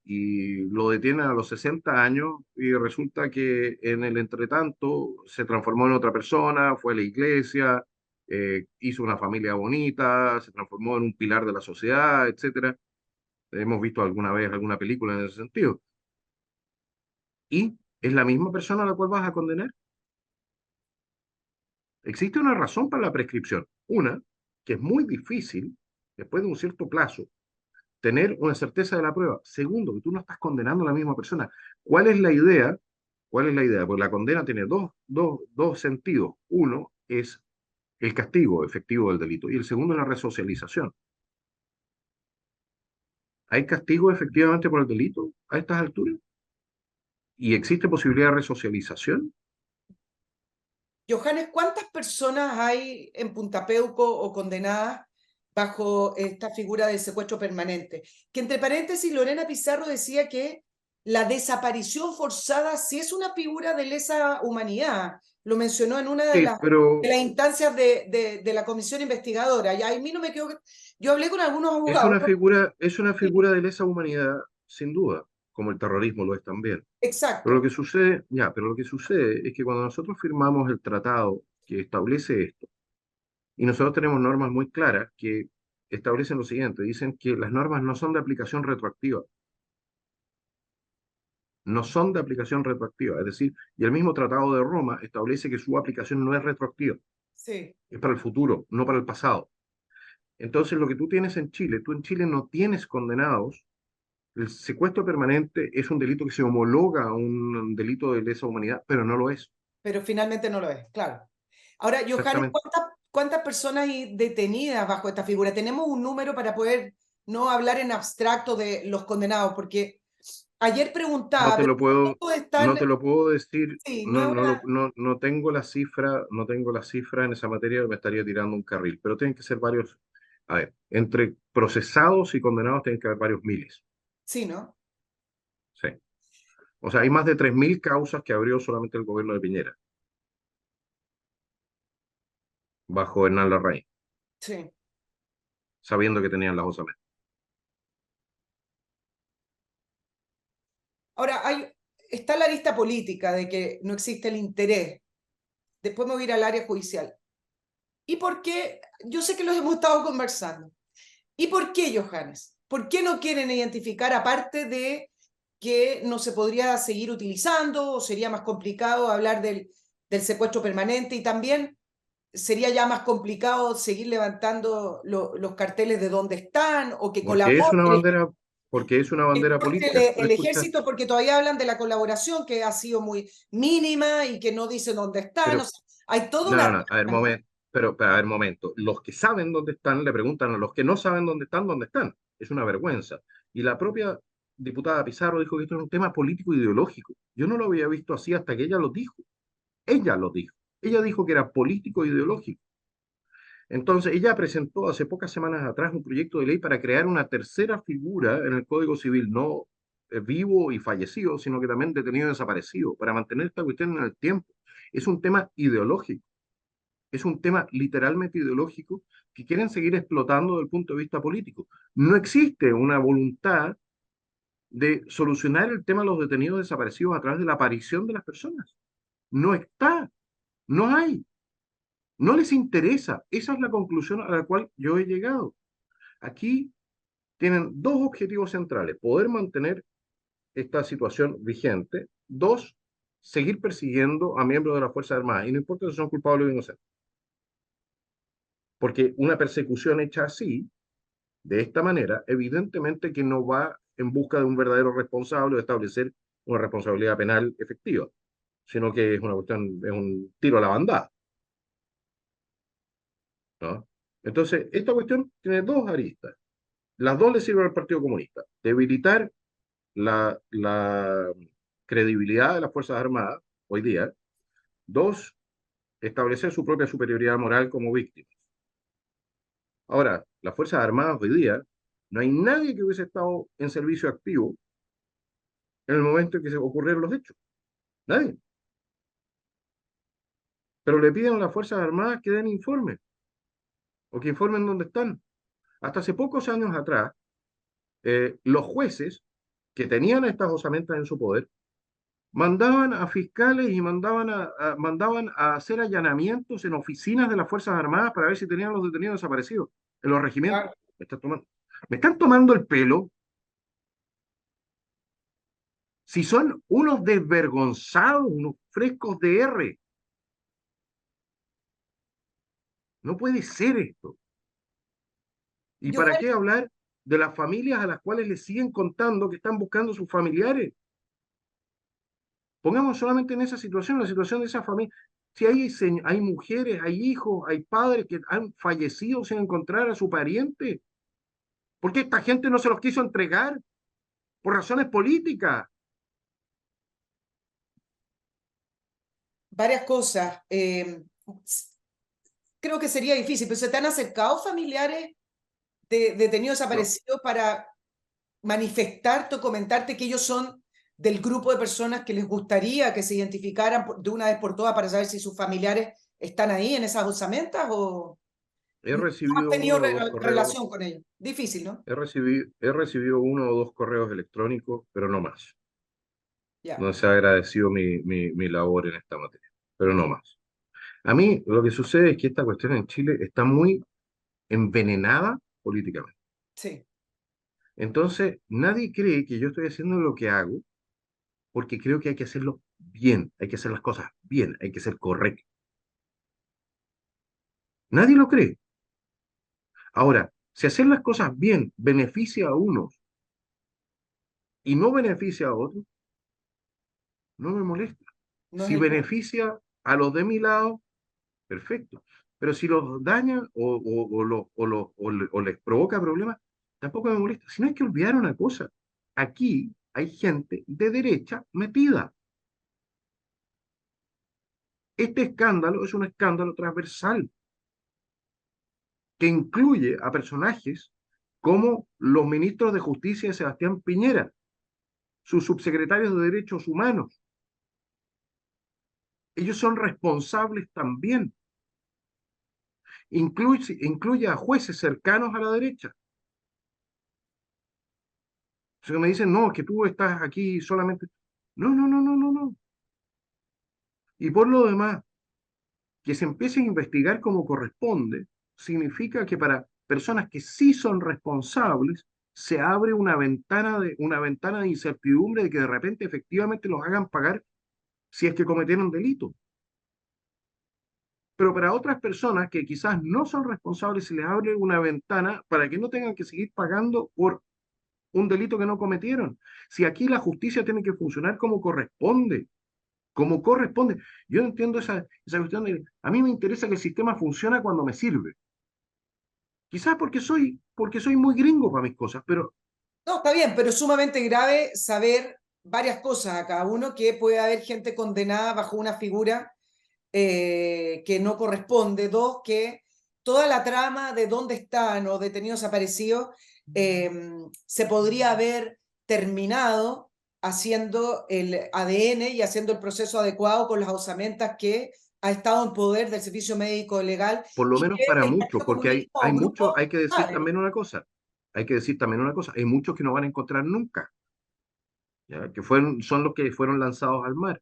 y lo detienen a los 60 años y resulta que en el entretanto se transformó en otra persona, fue a la iglesia, hizo una familia bonita, se transformó en un pilar de la sociedad, etcétera. Hemos visto alguna vez alguna película en ese sentido. Y es la misma persona a la cual vas a condenar. Existe una razón para la prescripción. Una, que es muy difícil, después de un cierto plazo, tener una certeza de la prueba. Segundo, que tú no estás condenando a la misma persona. ¿Cuál es la idea? ¿Cuál es la idea? Porque la condena tiene dos sentidos. Uno es el castigo efectivo del delito y el segundo es la resocialización. ¿Hay castigo efectivamente por el delito a estas alturas? ¿Y existe posibilidad de resocialización? Johannes, ¿cuántas personas hay en Punta Peuco o condenadas bajo esta figura del secuestro permanente? Que entre paréntesis, Lorena Pizarro decía que la desaparición forzada sí es una figura de lesa humanidad. Lo mencionó en una Sí, de las instancias de la comisión investigadora. Y a mí no me quedó... Yo hablé con algunos abogados. es una Sí, figura de lesa humanidad, sin duda, como el terrorismo lo es también. Pero lo exacto. que sucede, ya, pero lo que sucede es que cuando nosotros firmamos el tratado que establece esto, y nosotros tenemos normas muy claras que establecen lo siguiente, dicen que las normas no son de aplicación retroactiva, no son de aplicación retroactiva, es decir, y el mismo Tratado de Roma establece que su aplicación no es retroactiva, Sí. es para el futuro, no para el pasado. Entonces, lo que tú tienes en Chile, tú en Chile no tienes condenados. El secuestro permanente es un delito que se homologa a un delito de lesa humanidad, pero no lo es. Pero finalmente no lo es, claro. Ahora, Johannes, Exactamente. ¿cuántas personas hay detenidas bajo esta figura? Tenemos un número para poder no hablar en abstracto de los condenados, porque ayer No preguntaba, te pero lo puedo, ¿cuántos no están? te lo puedo decir, Sí, no es una... no tengo la cifra, no tengo la cifra en esa materia, me estaría tirando un carril, pero tienen que ser varios, A ver, entre procesados y condenados tienen que haber varios miles. Sí, ¿no? Sí. O sea, hay más de 3.000 causas que abrió solamente el gobierno de Piñera, bajo Hernán Larraín, Sí. sabiendo que tenían las osamentas. Ahora, está la lista política de que no existe el interés. Después me voy a ir al área judicial. ¿Y por qué? Yo sé que los hemos estado conversando. ¿Y por qué, Johannes? ¿Por qué no quieren identificar, aparte de que no se podría seguir utilizando o sería más complicado hablar del secuestro permanente y también sería ya más complicado seguir levantando los carteles de dónde están o que Porque es una colaboren? bandera, porque es una bandera política. Si tú El escuchas, ejército, porque todavía hablan de la colaboración que ha sido muy mínima y que no dicen dónde están. O pero sea, hay toda no, una... no, no, a ver, momento, pero a ver, momento. Los que saben dónde están le preguntan a los que no saben dónde están. Es una vergüenza. Y la propia diputada Pizarro dijo que esto es un tema político ideológico. Yo no lo había visto así hasta que ella lo dijo. Ella lo dijo. Ella dijo que era político ideológico. Entonces, ella presentó hace pocas semanas atrás un proyecto de ley para crear una tercera figura en el Código Civil, no vivo y fallecido, sino que también detenido y desaparecido, para mantener esta cuestión en el tiempo. Es un tema ideológico, es un tema literalmente ideológico que quieren seguir explotando desde el punto de vista político. No existe una voluntad de solucionar el tema de los detenidos desaparecidos a través de la aparición de las personas. No está, no hay. No les interesa. Esa es la conclusión a la cual yo he llegado. Aquí tienen dos objetivos centrales: poder mantener esta situación vigente; dos, seguir persiguiendo a miembros de las Fuerzas Armadas, y no importa si son culpables o inocentes. Porque una persecución hecha así, de esta manera, evidentemente que no va en busca de un verdadero responsable o de establecer una responsabilidad penal efectiva, sino que es una cuestión, es un tiro a la bandada, ¿no? Entonces, esta cuestión tiene dos aristas. Las dos le sirven al Partido Comunista: debilitar la credibilidad de las Fuerzas Armadas hoy día; dos, establecer su propia superioridad moral como víctimas. Ahora, las Fuerzas Armadas hoy día, no hay nadie que hubiese estado en servicio activo en el momento en que se ocurrieron los hechos. Nadie. Pero le piden a las Fuerzas Armadas que den informes o que informen dónde están. Hasta hace pocos años atrás, los jueces que tenían estas osamentas en su poder mandaban a fiscales y mandaban a hacer allanamientos en oficinas de las Fuerzas Armadas para ver si tenían los detenidos desaparecidos en los regimientos. Claro. Me están tomando el pelo. Si son unos desvergonzados, unos frescos de R. No puede ser esto. ¿Y para qué Johannes, hablar de las familias a las cuales les siguen contando que están buscando a sus familiares? Pongamos solamente en esa situación, la situación de esa familia. Si hay mujeres, hay hijos, hay padres que han fallecido sin encontrar a su pariente, ¿por qué esta gente no se los quiso entregar? Por razones políticas. varias cosas. Creo que sería difícil, pero ¿se te han acercado familiares de detenidos No, desaparecidos para manifestarte o comentarte que ellos son del grupo de personas que les gustaría que se identificaran de una vez por todas para saber si sus familiares están ahí en esas osamentas o he no has recibido tenido uno o dos correos, relación con ellos? Difícil, ¿no? he recibido uno o dos correos electrónicos, pero no más. Ya, No se ha agradecido mi labor en esta materia, pero no ya, más. A mí lo que sucede es que esta cuestión en Chile está muy envenenada políticamente. sí. Entonces, nadie cree que yo estoy haciendo lo que hago porque creo que hay que hacerlo bien, hay que hacer las cosas bien, hay que ser correcto. Nadie lo cree. Ahora, si hacer las cosas bien beneficia a unos y no beneficia a otros, no me molesta. No es Si el punto. beneficia a los de mi lado, perfecto. Pero si los daña o les provoca problemas, tampoco me molesta. Si no, hay que olvidar una cosa: aquí hay gente de derecha metida. Este escándalo es un escándalo transversal. que incluye a personajes como los ministros de Justicia de Sebastián Piñera, sus subsecretarios de Derechos Humanos. Ellos son responsables también. Incluye a jueces cercanos a la derecha. Si me dicen, no, que tú estás aquí solamente. No, no, no, no, no, no. Y por lo demás, que se empiece a investigar como corresponde, significa que para personas que sí son responsables, se abre una ventana de incertidumbre de que de repente efectivamente los hagan pagar si es que cometieron delito. Pero para otras personas que quizás no son responsables, se les abre una ventana para que no tengan que seguir pagando por un delito que no cometieron. Si aquí la justicia tiene que funcionar como corresponde, como corresponde. Yo no entiendo esa cuestión de, a mí me interesa que el sistema funcione cuando me sirve. Quizás porque soy muy gringo para mis cosas, pero No, está bien, pero es sumamente grave saber varias cosas acá. Uno, que puede haber gente condenada bajo una figura que no corresponde. Dos, que toda la trama de dónde están los detenidos desaparecidos se podría haber terminado haciendo el ADN y haciendo el proceso adecuado con las osamentas que ha estado en poder del Servicio Médico Legal por lo y menos que para el muchos, Partido porque Comunista hay o muchos, grupo hay que decir sabe. también una cosa, hay que decir también una cosa, hay muchos que no van a encontrar nunca, ¿ya? Son los que fueron lanzados al mar.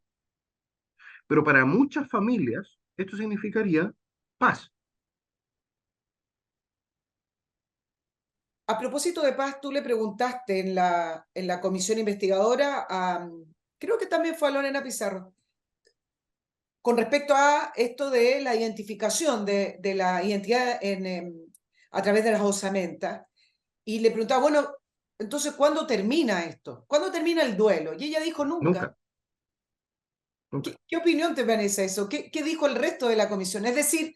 Pero para muchas familias esto significaría paz. A propósito de paz, tú le preguntaste en la comisión investigadora creo que también fue a Lorena Pizarro, con respecto a esto de la identificación de la identidad a través de las osamentas. Y le preguntaba, bueno, entonces, ¿cuándo termina esto? ¿Cuándo termina el duelo? Y ella dijo, nunca. Nunca, nunca. ¿Qué opinión te merece eso? ¿Qué dijo el resto de la comisión? Es decir,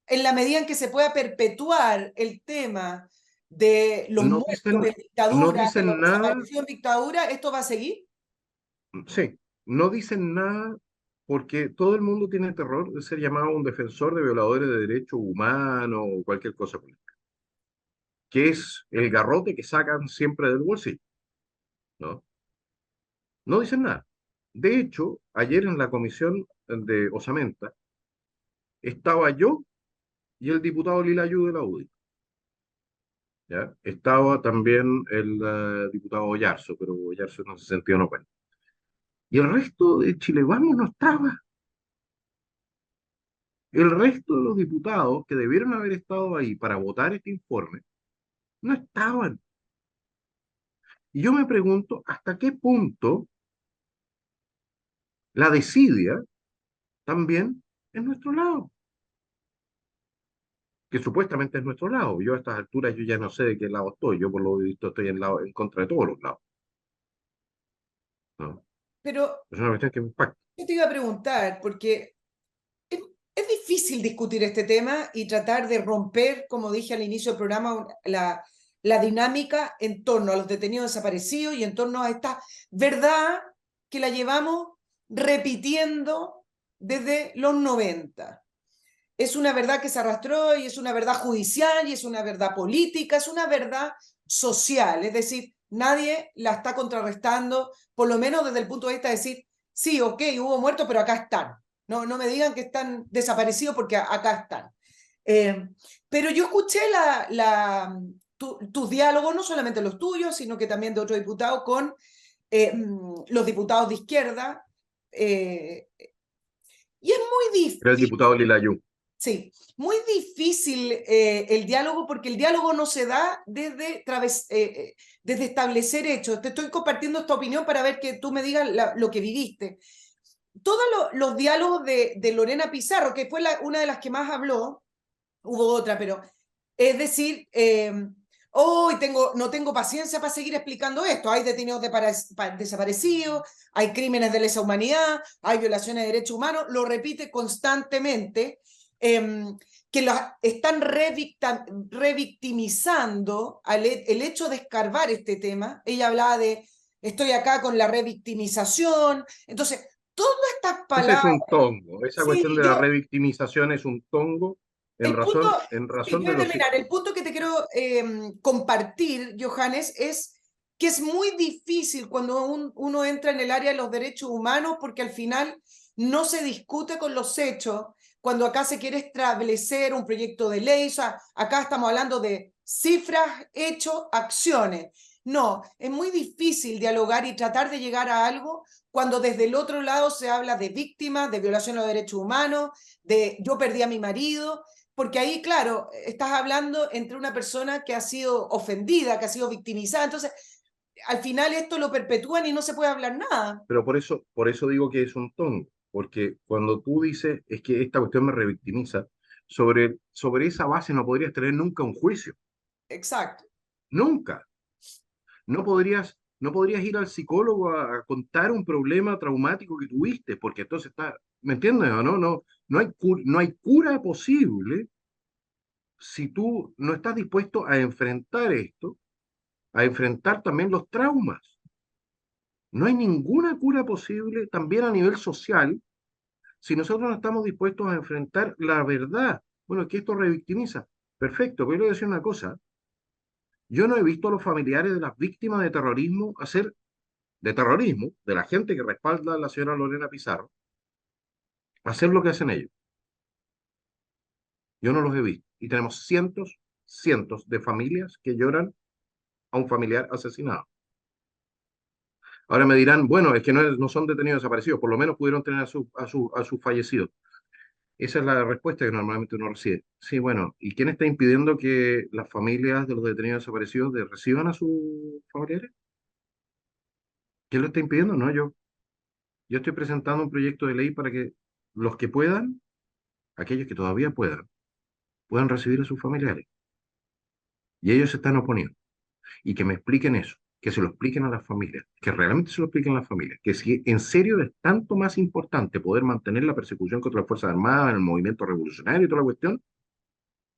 en la medida en que se pueda perpetuar el tema de los No muertos dicen, en no dictadura, de los dicen nada, desaparecidos en dictadura, ¿esto va a seguir? sí, no dicen nada porque todo el mundo tiene terror de ser llamado un defensor de violadores de derechos humanos o cualquier cosa política, que es el garrote que sacan siempre del bolsillo, ¿no? No dicen nada. De hecho, ayer en la comisión de Osamenta estaba yo y el diputado Lilayu de la UDI, ¿ya? Estaba también el diputado Oyarzo, pero Oyarzo en ese sentido no cuenta. Y el resto de Chile Vamos no estaba. El resto de los diputados que debieron haber estado ahí para votar este informe no estaban. Y yo me pregunto hasta qué punto la desidia también es nuestro lado, que supuestamente es nuestro lado. Yo a estas alturas yo ya no sé de qué lado estoy. Yo por lo visto estoy en contra de todos los lados, ¿no? Pero Es una cuestión que me impacta. yo te iba a preguntar, porque es difícil discutir este tema y tratar de romper, como dije al inicio del programa, la dinámica en torno a los detenidos desaparecidos y en torno a esta verdad que la llevamos repitiendo desde los 90. Es una verdad que se arrastró y es una verdad judicial y es una verdad política, es una verdad social. Es decir, nadie la está contrarrestando, por lo menos desde el punto de vista de decir, sí, ok, hubo muertos, pero acá están. No, no me digan que están desaparecidos porque acá están. Eh, pero yo escuché tus diálogos, no solamente los tuyos, sino que también de otros diputados con los diputados de izquierda. Y es muy Era el difícil. diputado Lilayu. Sí, muy difícil el diálogo porque el diálogo no se da desde establecer hechos. Te estoy compartiendo esta opinión para ver que tú me digas lo que viviste. Todos los diálogos de Lorena Pizarro, que fue una de las que más habló, hubo otra, pero es decir, hoy no tengo paciencia para seguir explicando esto. Hay detenidos desaparecidos, hay crímenes de lesa humanidad, hay violaciones de derechos humanos, lo repite constantemente, que los están revictimizando el hecho de escarbar este tema. Ella hablaba de, estoy acá con la revictimización. Entonces, todas estas Ese es palabras, un tongo. Esa sí, cuestión de la revictimización es un tongo El punto, en y razón voy de a los... terminar, el punto que te quiero compartir, Johannes, es que es muy difícil cuando uno entra en el área de los derechos humanos porque al final no se discute con los hechos, cuando acá se quiere establecer un proyecto de ley, o sea, acá estamos hablando de cifras, hechos, acciones. No, es muy difícil dialogar y tratar de llegar a algo cuando desde el otro lado se habla de víctimas, de violación a los derechos humanos, de yo perdí a mi marido, porque ahí, claro, estás hablando entre una persona que ha sido ofendida, que ha sido victimizada, entonces al final esto lo perpetúan y no se puede hablar nada. Pero por eso digo que es un tongo, porque cuando tú dices es que esta cuestión me revictimiza, sobre esa base no podrías tener nunca un juicio, Exacto. nunca. No podrías ir al psicólogo a contar un problema traumático que tuviste, porque entonces está, ¿me entiendes o no? No hay cura posible si tú no estás dispuesto a enfrentar esto, a enfrentar también los traumas. No hay ninguna cura posible también a nivel social si nosotros no estamos dispuestos a enfrentar la verdad. Bueno, que esto revictimiza. Perfecto, pero yo le voy a decir una cosa. Yo no he visto a los familiares de las víctimas de terrorismo de terrorismo, de la gente que respalda a la señora Lorena Pizarro, hacer lo que hacen ellos. Yo no los he visto. Y tenemos cientos de familias que lloran a un familiar asesinado. Ahora me dirán, bueno, es que no son detenidos desaparecidos, por lo menos pudieron tener a sus fallecidos. Esa es la respuesta que normalmente uno recibe. Sí, bueno, ¿y quién está impidiendo que las familias de los detenidos desaparecidos reciban a sus familiares? ¿Quién lo está impidiendo? No, yo. Yo estoy presentando un proyecto de ley para que los que puedan, aquellos que todavía puedan recibir a sus familiares. Y ellos se están oponiendo. Y que me expliquen eso, que se lo expliquen a las familias, que realmente se lo expliquen a las familias, que si en serio es tanto más importante poder mantener la persecución contra las Fuerzas Armadas, el movimiento revolucionario y toda la cuestión,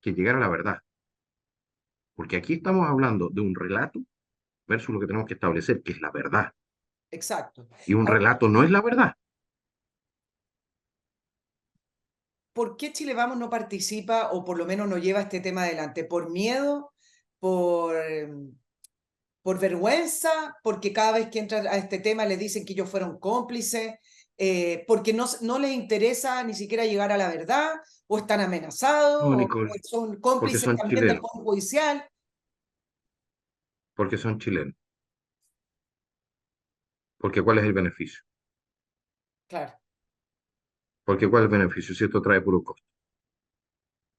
que llegar a la verdad. Porque aquí estamos hablando de un relato versus lo que tenemos que establecer, que es la verdad. Exacto. Y un Ahora, relato no es la verdad. ¿por qué Chile Vamos no participa o por lo menos no lleva este tema adelante? ¿Por miedo? ¿Por vergüenza? ¿Porque cada vez que entran a este tema les dicen que ellos fueron cómplices? ¿Porque no les interesa ni siquiera llegar a la verdad? ¿O están amenazados? No, ¿O Nicole, son porque cómplices son también del chilenos, Poder Judicial? porque son chilenos. Porque ¿cuál es el beneficio? Claro. Porque ¿cuál es el beneficio si esto trae puro costo?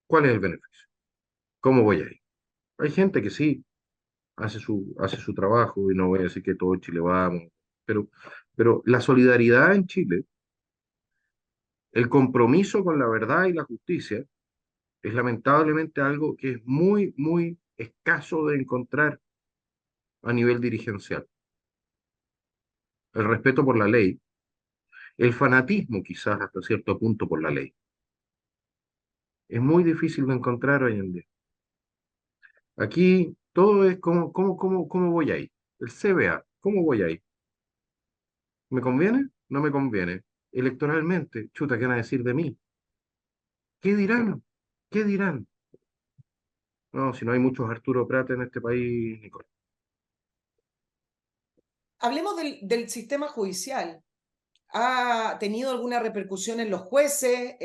¿Cuál es el beneficio? ¿Cómo voy a ir? Hay gente que sí hace su trabajo y no voy a decir que todo Chile vamos, pero, pero la solidaridad en Chile, el compromiso con la verdad y la justicia, es lamentablemente algo que es muy escaso de encontrar a nivel dirigencial. El respeto por la ley, el fanatismo quizás hasta cierto punto por la ley, es muy difícil de encontrar hoy en día. Aquí todo es cómo voy ahí. El CBA, ¿cómo voy ahí? ¿Me conviene? No me conviene. Electoralmente, chuta, ¿qué van a decir de mí? ¿Qué dirán? ¿Qué dirán? No, si no hay muchos Arturo Prat en este país, Nicolás. Hablemos del sistema judicial. ¿Ha tenido alguna repercusión en los jueces?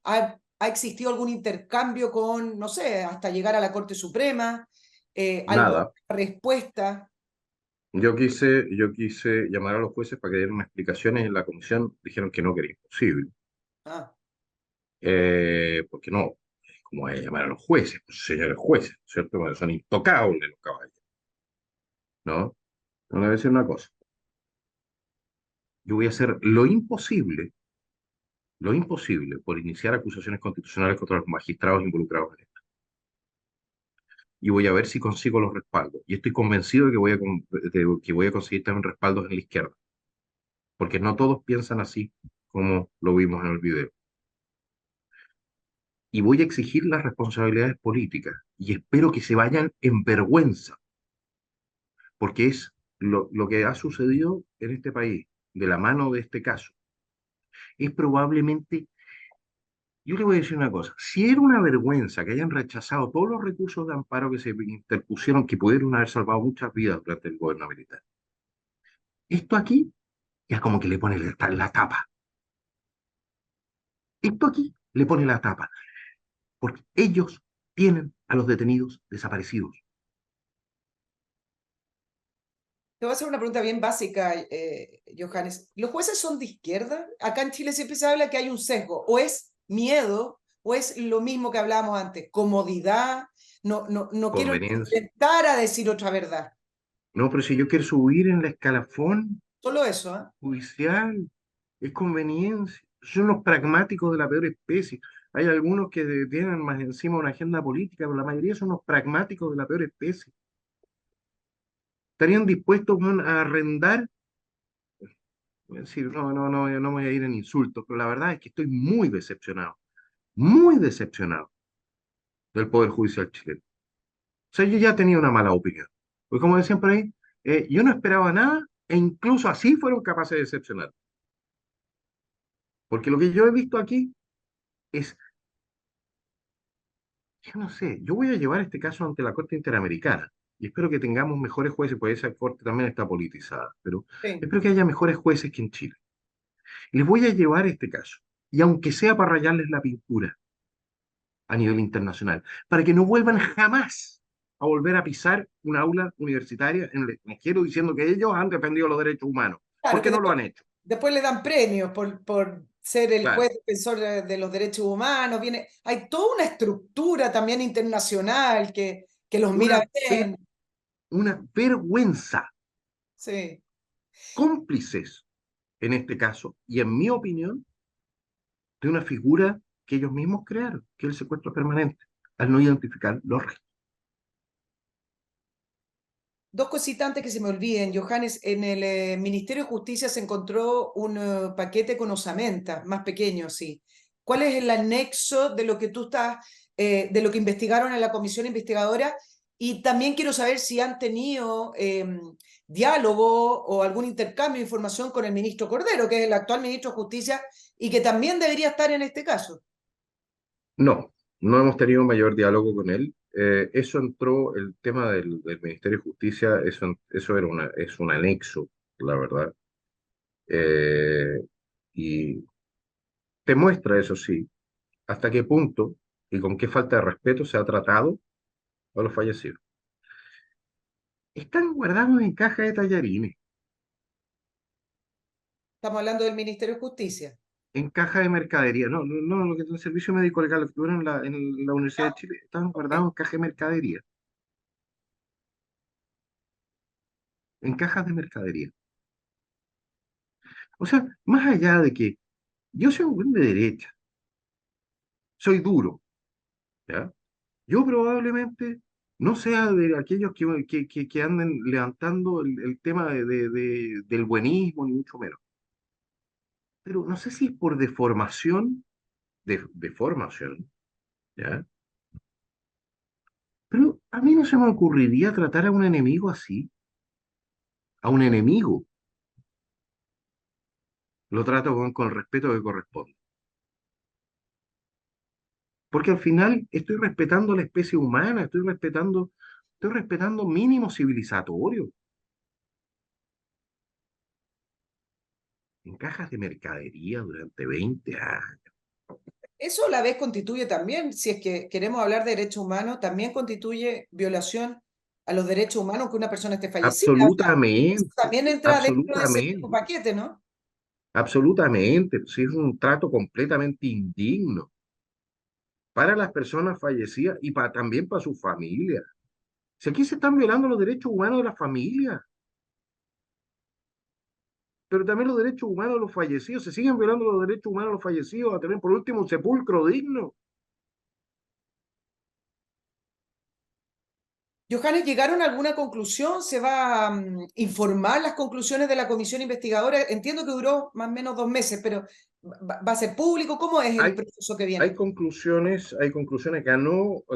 ¿Ha existido algún intercambio con, no sé, hasta llegar a la Corte Suprema? ¿Alguna Nada. respuesta? Yo quise llamar a los jueces para que dieran explicaciones en la comisión. Dijeron que no, que era imposible. Ah, Porque no, ¿cómo hay que llamar a los jueces? Pues, señores jueces, ¿cierto? Bueno, son intocables los caballos, ¿no? No debe ser una cosa. Yo voy a hacer lo imposible por iniciar acusaciones constitucionales contra los magistrados involucrados en esto. Y voy a ver si consigo los respaldos. Y estoy convencido de que voy a conseguir también respaldos en la izquierda, porque no todos piensan así como lo vimos en el video. Y voy a exigir las responsabilidades políticas y espero que se vayan en vergüenza, porque es lo que ha sucedido en este país, de la mano de este caso, es probablemente yo le voy a decir una cosa. Si era una vergüenza que hayan rechazado todos los recursos de amparo que se interpusieron, que pudieron haber salvado muchas vidas durante el gobierno militar, esto aquí ya como que le pone la tapa. Esto aquí le pone la tapa, porque ellos tienen a los detenidos desaparecidos. Te voy a hacer una pregunta bien básica, Johannes. ¿Los jueces son de izquierda? Acá en Chile siempre se habla que hay un sesgo. ¿O es miedo o es lo mismo que hablábamos antes? Comodidad. No quiero Conveniencia. intentar a decir otra verdad. No, pero si yo quiero subir en la escalafón Solo eso, ¿eh? judicial, es conveniencia. Son los pragmáticos de la peor especie. Hay algunos que tienen más encima una agenda política, pero la mayoría son los pragmáticos de la peor especie. Estarían dispuestos, weón, a arrendar. Es decir, no me voy a ir en insultos, pero la verdad es que estoy muy decepcionado del Poder Judicial chileno. O sea, yo ya tenía una mala opinión. Pues como decían por ahí, yo no esperaba nada e incluso así fueron capaces de decepcionar. Porque lo que yo he visto aquí es, yo no sé, yo voy a llevar este caso ante la Corte Interamericana y espero que tengamos mejores jueces, porque esa Corte también está politizada, pero Sí. espero que haya mejores jueces que en Chile. Les voy a llevar este caso, y aunque sea para rayarles la pintura a nivel internacional, para que no vuelvan jamás a volver a pisar una aula universitaria en el extranjero diciendo que ellos han defendido los derechos humanos, Claro porque que no lo han hecho. después le dan premios por ser el Claro, juez defensor de los derechos humanos. Hay toda una estructura también internacional que los mira una, ver- bien. una vergüenza, Sí. cómplices en este caso, y en mi opinión, de una figura que ellos mismos crearon, que es el secuestro permanente, al no identificar los restos. Dos cositas antes que se me olviden, Johannes, en el Ministerio de Justicia se encontró un paquete con osamentas, más pequeño, sí. ¿Cuál es el anexo de lo que tú estás, de lo que investigaron en la comisión investigadora? Y también quiero saber si han tenido diálogo o algún intercambio de información con el ministro Cordero, que es el actual ministro de Justicia y que también debería estar en este caso. No, no hemos tenido mayor diálogo con él. Eso entró, el tema del Ministerio de Justicia, eso es un anexo, la verdad. Eh, y te muestra, eso sí, hasta qué punto y con qué falta de respeto se ha tratado a los fallecidos. Están guardados en caja de tallarines, Estamos hablando del Ministerio de Justicia. en caja de mercadería. No, lo que es el servicio médico legal, lo que tuvieron en la Universidad de Ah, Chile, estaban ok. guardados en caja de mercadería, en cajas de mercadería. O sea, más allá de que yo soy un buen de derecha, soy duro, ¿ya? Yo probablemente no sea de aquellos que anden levantando el tema del buenismo, ni mucho menos. Pero no sé si es por deformación, de formación, ¿ya? Pero a mí no se me ocurriría tratar a un enemigo así, a un enemigo. Lo trato con el respeto que corresponde. Porque al final estoy respetando a la especie humana, estoy respetando mínimos civilizatorios. En cajas de mercadería durante 20 años. Eso a la vez constituye también, si es que queremos hablar de derechos humanos, también constituye violación a los derechos humanos que una persona esté fallecida. O sea, eso Absolutamente, también entra dentro de ese mismo absolutamente, paquete, ¿no? absolutamente. Sí, es un trato completamente indigno para las personas fallecidas y también para sus familias. Si aquí se están violando los derechos humanos de las familias, pero también los derechos humanos de los fallecidos, se siguen violando los derechos humanos de los fallecidos a tener por último un sepulcro digno. Johannes, ¿llegaron a alguna conclusión? ¿Se va a informar las conclusiones de la comisión investigadora? Entiendo que duró más o menos 2 meses, pero ¿va a ser público? ¿Cómo es el Hay, proceso que viene? hay conclusiones,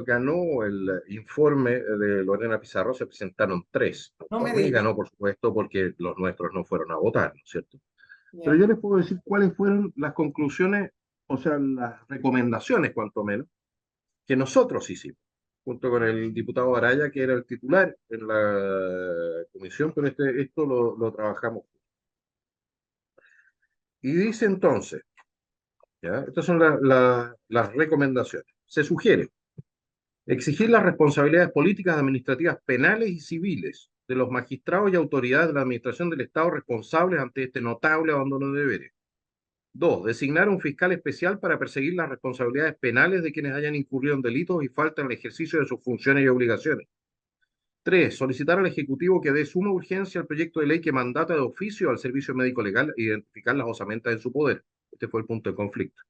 ganó el informe de Lorena Pizarro, se presentaron tres. No me Y digas. ganó, por supuesto, porque los nuestros no fueron a votar, ¿no es cierto? Pero Ya. yo les puedo decir cuáles fueron las conclusiones o sea, las recomendaciones, cuanto menos, que nosotros hicimos, junto con el diputado Araya, que era el titular en la comisión, pero esto lo trabajamos. Y dice entonces, ¿ya? Estas son las recomendaciones. Se sugiere exigir las responsabilidades políticas, administrativas, penales y civiles de los magistrados y autoridades de la administración del Estado responsables ante este notable abandono de deberes. Dos, designar un fiscal especial para perseguir las responsabilidades penales de quienes hayan incurrido en delitos y falta en el ejercicio de sus funciones y obligaciones. Tres, solicitar al Ejecutivo que dé suma urgencia al proyecto de ley que mandata de oficio al Servicio Médico Legal e identificar las osamentas en su poder. Este fue el punto de conflicto.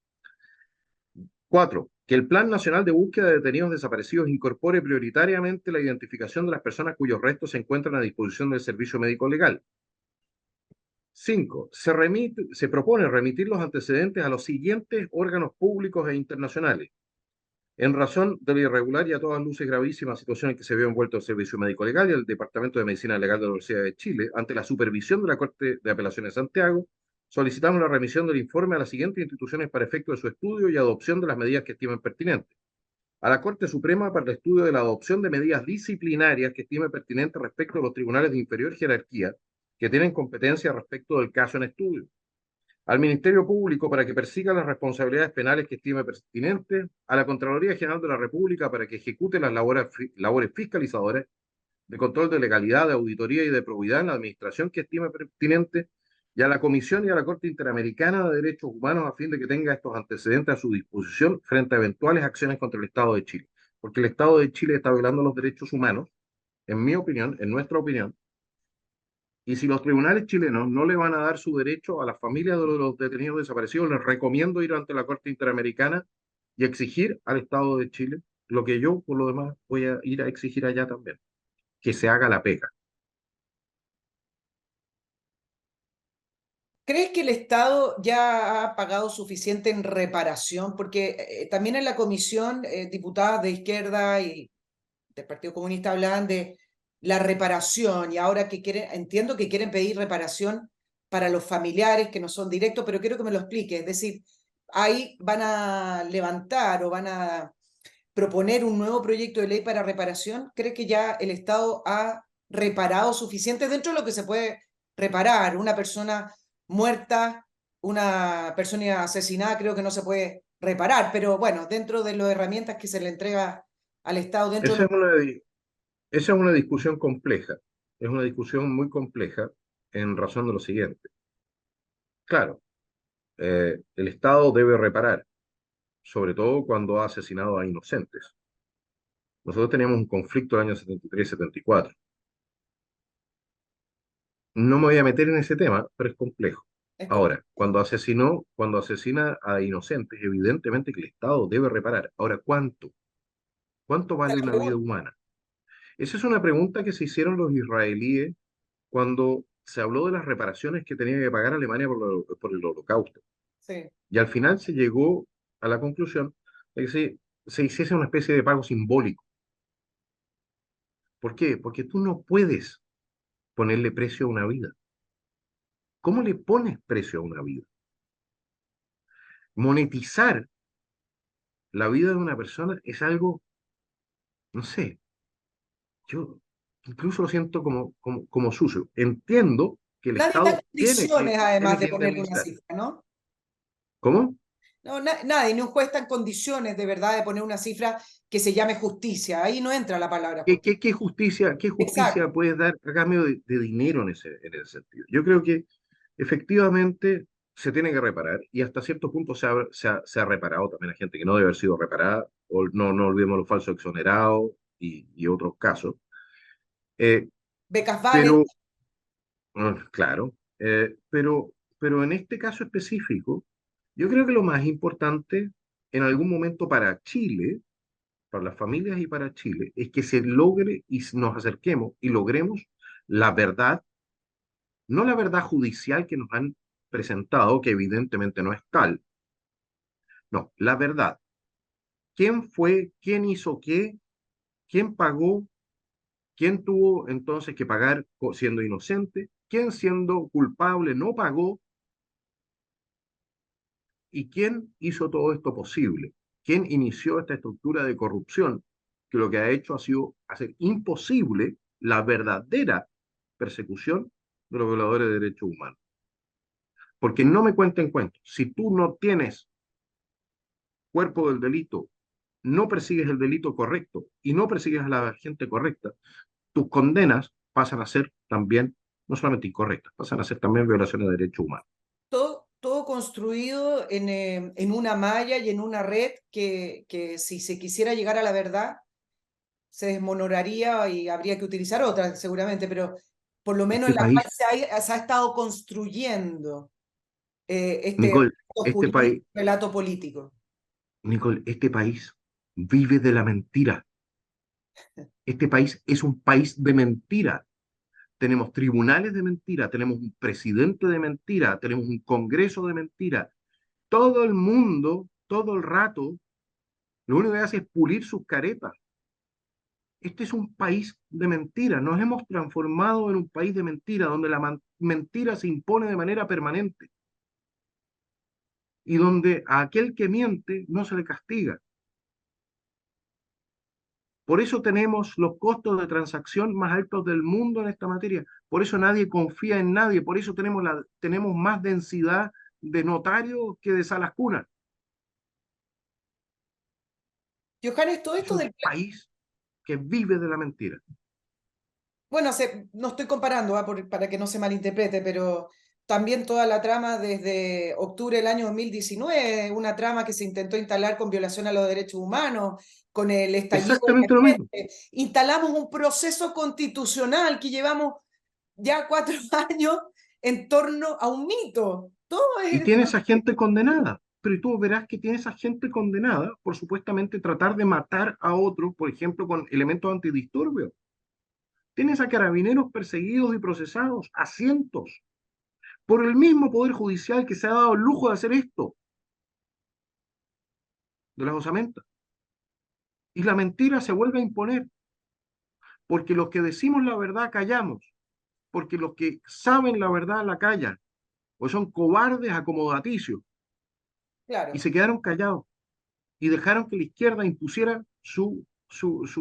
Cuatro, que el Plan Nacional de Búsqueda de Detenidos Desaparecidos incorpore prioritariamente la identificación de las personas cuyos restos se encuentran a disposición del Servicio Médico Legal. Cinco, se propone remitir los antecedentes a los siguientes órganos públicos e internacionales. En razón de la irregular y a todas luces gravísima situación en que se vio envuelto el Servicio Médico Legal y el Departamento de Medicina Legal de la Universidad de Chile, ante la supervisión de la Corte de Apelaciones de Santiago, solicitamos la remisión del informe a las siguientes instituciones para efecto de su estudio y adopción de las medidas que estimen pertinentes. A la Corte Suprema para el estudio de la adopción de medidas disciplinarias que estime pertinentes respecto a los tribunales de inferior jerarquía que tienen competencia respecto del caso en estudio. Al Ministerio Público para que persiga las responsabilidades penales que estime pertinentes, a la Contraloría General de la República para que ejecute las labores fiscalizadoras de control de legalidad, de auditoría y de probidad en la administración que estime pertinente, y a la Comisión y a la Corte Interamericana de Derechos Humanos a fin de que tenga estos antecedentes a su disposición frente a eventuales acciones contra el Estado de Chile. Porque el Estado de Chile está violando los derechos humanos, en mi opinión, en nuestra opinión, y si los tribunales chilenos no le van a dar su derecho a las familias de los detenidos desaparecidos, les recomiendo ir ante la Corte Interamericana y exigir al Estado de Chile lo que yo, por lo demás, voy a ir a exigir allá también, que se haga la pega. ¿Crees que el Estado ya ha pagado suficiente en reparación? Porque también en la comisión, diputadas de izquierda y del Partido Comunista hablaban de la reparación y ahora que quieren, entiendo que quieren pedir reparación para los familiares que no son directos, pero quiero que me lo explique. Es decir, ahí van a levantar o van a proponer un nuevo proyecto de ley para reparación. ¿Crees que ya el Estado ha reparado suficiente dentro de lo que se puede reparar? Una persona muerta, una persona asesinada, creo que no se puede reparar, pero bueno, dentro de las herramientas que se le entrega al Estado, dentro de Esa lo... es esa es una discusión compleja, es una discusión muy compleja en razón de lo siguiente. Claro, el Estado debe reparar, sobre todo cuando ha asesinado a inocentes. Nosotros teníamos un conflicto en el año 73-74. No me voy a meter en ese tema, pero es complejo. Es Ahora, cuando asesina a inocentes, evidentemente que el Estado debe reparar. Ahora, ¿cuánto? ¿Cuánto vale una vida humana? Esa es una pregunta que se hicieron los israelíes cuando se habló de las reparaciones que tenía que pagar Alemania por el Holocausto. sí. Y al final se llegó a la conclusión de que se hiciese una especie de pago simbólico. ¿Por qué? Porque tú no puedes ponerle precio a una vida. ¿Cómo le pones precio a una vida? Monetizar la vida de una persona es algo, no sé, yo incluso lo siento como sucio. Entiendo que el Nadie está en Estado condiciones, tiene además, de que ponerle una indemnizar. cifra, ¿no? ¿Cómo? No, nadie, ni un juez está en condiciones de verdad de poner una cifra que se llame justicia. Ahí no entra la palabra justicia. Qué justicia Exacto. puedes dar a cambio de dinero en ese sentido? Yo creo que efectivamente se tiene que reparar y hasta cierto punto se ha reparado también a gente que no debe haber sido reparada, o no olvidemos los falsos exonerados y otros casos. Eh, Becas Vale, pero, claro, pero en este caso específico, yo creo que lo más importante en algún momento para Chile, para las familias y para Chile, es que se logre y nos acerquemos y logremos la verdad, no la verdad judicial que nos han presentado, que evidentemente no es tal, no, la verdad. ¿Quién fue? ¿Quién hizo qué? ¿Quién pagó? ¿Quién tuvo entonces que pagar siendo inocente? ¿Quién siendo culpable no pagó? ¿Y quién hizo todo esto posible? ¿Quién inició esta estructura de corrupción que lo que ha hecho ha sido hacer imposible la verdadera persecución de los violadores de derechos humanos? Porque no me cuenten cuentos. Si tú no tienes cuerpo del delito, no persigues el delito correcto y no persigues a la gente correcta, tus condenas pasan a ser también, no solamente incorrectas, pasan a ser también violaciones de derechos humanos. Todo construido en una malla y en una red que si se quisiera llegar a la verdad, se desmonoraría y habría que utilizar otra, seguramente, pero por lo menos Este en la cual país, se ha estado construyendo este Nicole, este país, relato político. Nicole, este país vive de la mentira. Este país es un país de mentira. Tenemos tribunales de mentira, tenemos un presidente de mentira, tenemos un congreso de mentira. Todo el mundo, todo el rato, lo único que hace es pulir sus caretas. Este es un país de mentira. Nos hemos transformado en un país de mentira, donde la mentira se impone de manera permanente y donde a aquel que miente no se le castiga. Por eso tenemos los costos de transacción más altos del mundo en esta materia. Por eso nadie confía en nadie. Por eso tenemos más densidad de notarios que de salas cunas. Johannes, todo Es esto un del... país que vive de la mentira. Bueno, no estoy comparando, para que no se malinterprete, pero también toda la trama desde octubre del año 2019, una trama que se intentó instalar con violación a los derechos humanos, con el estallido Exactamente lo mismo. emergente. Instalamos un proceso constitucional que llevamos ya 4 años en torno a un mito. Todo Y es... tiene esa gente condenada. Pero tú verás que tiene esa gente condenada por supuestamente tratar de matar a otros, por ejemplo, con elementos antidisturbios. Tienes a carabineros perseguidos y procesados, a cientos, por el mismo Poder Judicial que se ha dado el lujo de hacer esto, de las osamentas. Y la mentira se vuelve a imponer, porque los que decimos la verdad callamos, porque los que saben la verdad la callan, o son cobardes acomodaticios, y Claro. se quedaron callados, y dejaron que la izquierda impusiera su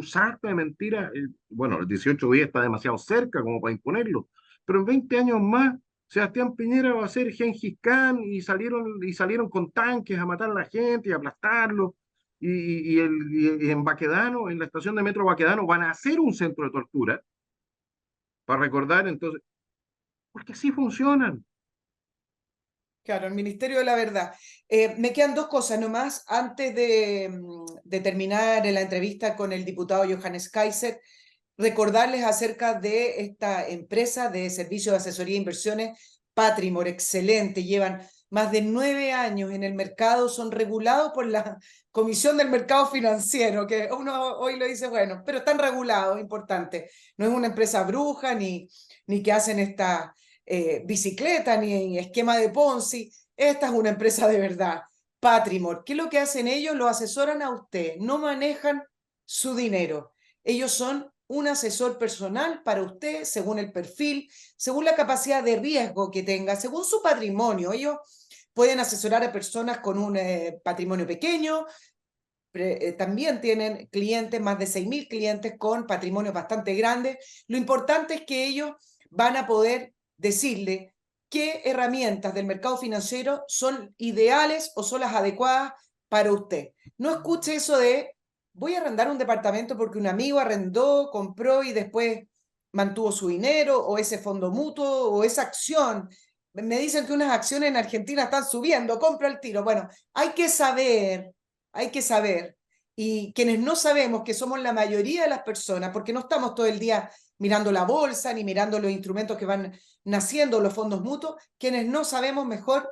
sarta de mentiras. Bueno, el 18 días está demasiado cerca como para imponerlo, pero en 20 años más, Sebastián Piñera va a ser Gengis Khan y salieron con tanques a matar a la gente y a aplastarlo. Y en Baquedano, en la estación de metro Baquedano, van a hacer un centro de tortura para recordar entonces, porque así funcionan. Claro, el Ministerio de la Verdad. Me quedan dos cosas nomás antes de terminar la entrevista con el diputado Johannes Kaiser. Recordarles acerca de esta empresa de servicios de asesoría e inversiones, Patrimor, excelente. Llevan más de 9 años en el mercado, son regulados por la Comisión del Mercado Financiero, que uno hoy lo dice, bueno, pero están regulados, importante. No es una empresa bruja ni que hacen esta bicicleta ni esquema de Ponzi. Esta es una empresa de verdad. Patrimor, ¿qué es lo que hacen ellos? Lo asesoran a usted, no manejan su dinero. Ellos son un asesor personal para usted según el perfil, según la capacidad de riesgo que tenga, según su patrimonio. Ellos pueden asesorar a personas con un patrimonio pequeño. También tienen clientes, más de 6.000 clientes con patrimonios bastante grandes. Lo importante es que ellos van a poder decirle qué herramientas del mercado financiero son ideales o son las adecuadas para usted. No escuche eso de voy a arrendar un departamento porque un amigo arrendó, compró y después mantuvo su dinero, o ese fondo mutuo, o esa acción. Me dicen que unas acciones en Argentina están subiendo, compro el tiro. Bueno, hay que saber, hay que saber. Y quienes no sabemos, que somos la mayoría de las personas, porque no estamos todo el día mirando la bolsa, ni mirando los instrumentos que van naciendo, los fondos mutuos, quienes no sabemos mejor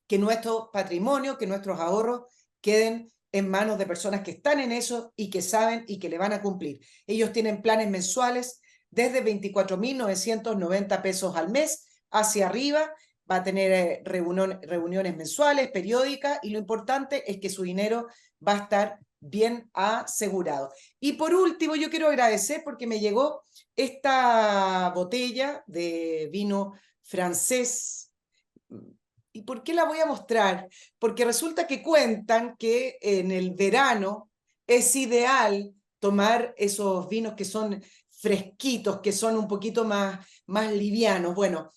que nuestro patrimonio, que nuestros ahorros queden en manos de personas que están en eso y que saben y que le van a cumplir. Ellos tienen planes mensuales desde 24.990 pesos al mes hacia arriba, va a tener reuniones mensuales, periódicas, y lo importante es que su dinero va a estar bien asegurado. Y por último, yo quiero agradecer porque me llegó esta botella de vino francés ¿Y por qué la voy a mostrar? Porque resulta que cuentan que en el verano es ideal tomar esos vinos que son fresquitos, que son un poquito más livianos. Bueno,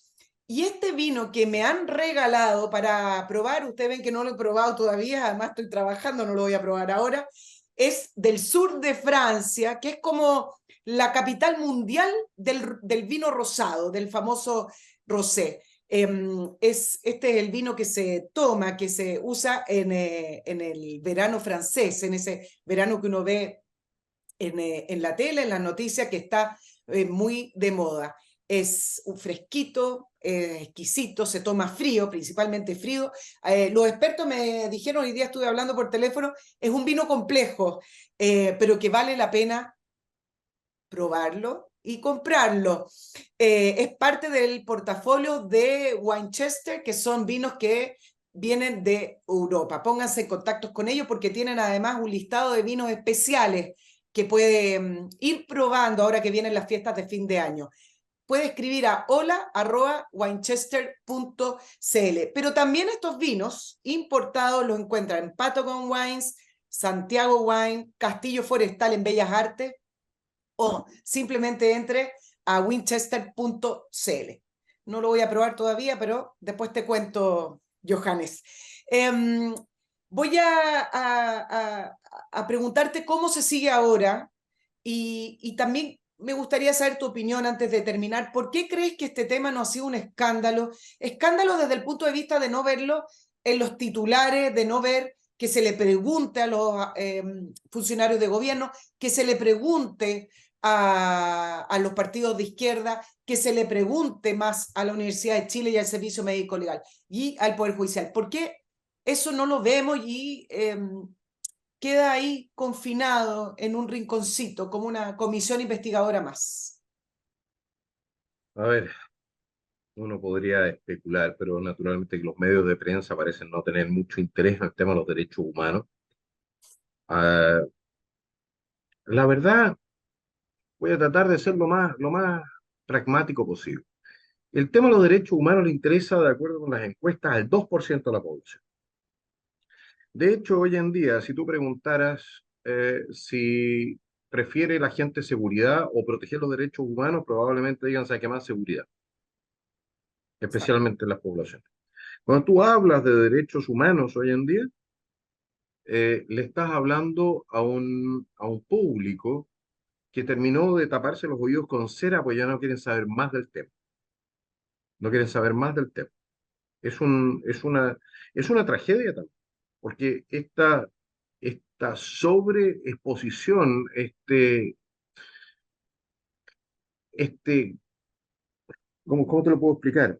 y este vino que me han regalado para probar, ustedes ven que no lo he probado todavía, además estoy trabajando, no lo voy a probar ahora, es del sur de Francia, que es como la capital mundial del vino rosado, del famoso rosé. Este es el vino que se toma, que se usa en el verano francés, en ese verano que uno ve en la tele, en las noticias, que está muy de moda. Es un fresquito, exquisito, se toma frío, principalmente frío. Los expertos me dijeron, hoy día estuve hablando por teléfono, es un vino complejo, pero que vale la pena probarlo y comprarlo. Es parte del portafolio de Winechester, que son vinos que vienen de Europa. Pónganse en contacto con ellos porque tienen además un listado de vinos especiales que puede ir probando ahora que vienen las fiestas de fin de año. Puede escribir a hola@winechester.cl. Pero también estos vinos importados los encuentran en Patagon Wines, Santiago Wine, Castillo Forestal en Bellas Artes, o simplemente entre a winchester.cl. No lo voy a probar todavía, pero después te cuento, Johannes. Voy a preguntarte cómo se sigue ahora y también me gustaría saber tu opinión antes de terminar. ¿Por qué crees que este tema no ha sido un escándalo? Escándalo desde el punto de vista de no verlo en los titulares, de no ver que se le pregunte a los funcionarios de gobierno, que se le pregunte a los partidos de izquierda, que se le pregunte más a la Universidad de Chile y al Servicio Médico Legal y al Poder Judicial. ¿Por qué eso no lo vemos y queda ahí confinado en un rinconcito como una comisión investigadora más? A ver, uno podría especular, pero naturalmente que los medios de prensa parecen no tener mucho interés en el tema de los derechos humanos. Ah, la verdad, voy a tratar de ser lo más pragmático posible. El tema de los derechos humanos le interesa, de acuerdo con las encuestas, al 2% de la población. De hecho, hoy en día, si tú preguntaras si prefiere la gente seguridad o proteger los derechos humanos, probablemente digan, ¿sabe qué más? Seguridad, especialmente en las poblaciones. Cuando tú hablas de derechos humanos hoy en día, le estás hablando a un público que terminó de taparse los oídos con cera, pues ya no quieren saber más del tema. No quieren saber más del tema. Es es una tragedia también, porque esta sobreexposición, este, cómo te lo puedo explicar?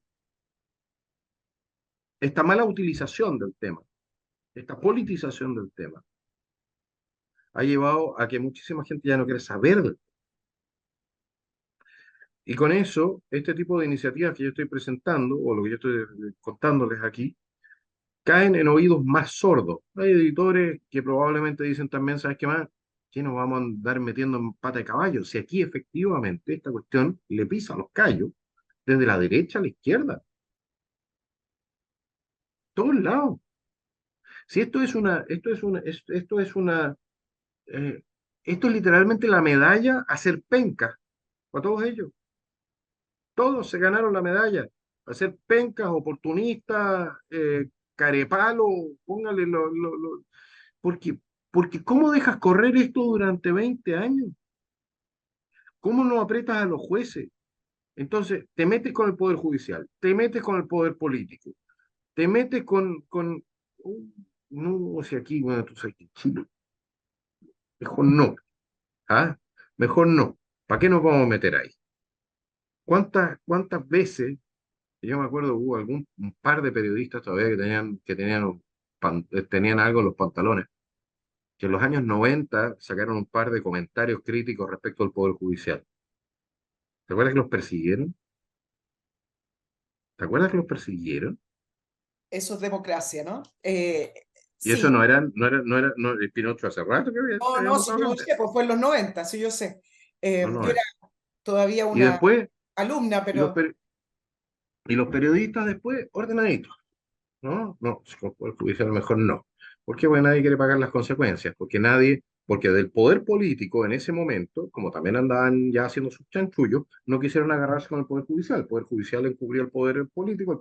Esta mala utilización del tema, esta politización del tema, ha llevado a que muchísima gente ya no quiere saber del tema. Y con eso, este tipo de iniciativas que yo estoy presentando, o lo que yo estoy contándoles aquí, caen en oídos más sordos. Hay editores que probablemente dicen también, ¿sabes qué más? ¿Qué nos vamos a andar metiendo en pata de caballo? Si aquí efectivamente esta cuestión le pisa a los callos desde la derecha a la izquierda, todos lados. Si esto es eh, esto es literalmente la medalla a ser penca para todos ellos. Todos se ganaron la medalla a ser pencas, oportunistas, carepalo, póngale porque, porque ¿cómo dejas correr esto durante 20 años? ¿Cómo no aprietas a los jueces? Entonces, te metes con el Poder Judicial, te metes con el Poder Político, te metes uh, no, si aquí, bueno, tú sabes que en Chile, mejor no, ¿ah? Mejor no. ¿Para qué nos vamos a meter ahí? Cuántas veces, yo me acuerdo, hubo un par de periodistas todavía tenían algo en los pantalones, que en los años 90 sacaron un par de comentarios críticos respecto al Poder Judicial. ¿Te acuerdas que los persiguieron? ¿Te acuerdas que los persiguieron? Eso es democracia, ¿no? Y eso Sí, no, el Pinocho hace rato que no, no, habíamos sí, hablado yo de sé, eso. pues fue en los 90, sí, yo sé. No, Yo era 90. todavía Y una después, alumna, y los, pero per- y los periodistas después, ordenaditos. No, no, si con poder judicial mejor no. ¿Por qué? Porque nadie quiere pagar las consecuencias, porque del poder político en ese momento, como también andaban ya haciendo sus chanchullos, no quisieron agarrarse con el poder judicial. El poder judicial encubría el poder político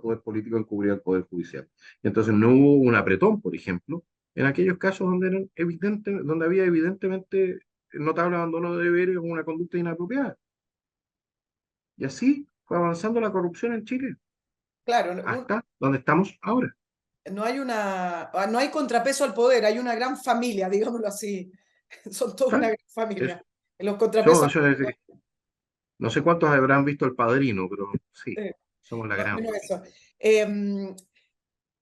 encubría el poder judicial. Entonces no hubo un apretón, por ejemplo, en aquellos casos donde donde había evidentemente notable abandono de deberes o una conducta inapropiada. Y así fue avanzando la corrupción en Chile, Claro, hasta donde estamos ahora. no hay contrapeso al poder, hay una gran familia, digámoslo así. Son toda una ¿Sabes? gran Es, familia. Los contrapesos eso es, no sé cuántos habrán visto El Padrino, pero sí, eh, somos la más o gran menos familia. eso.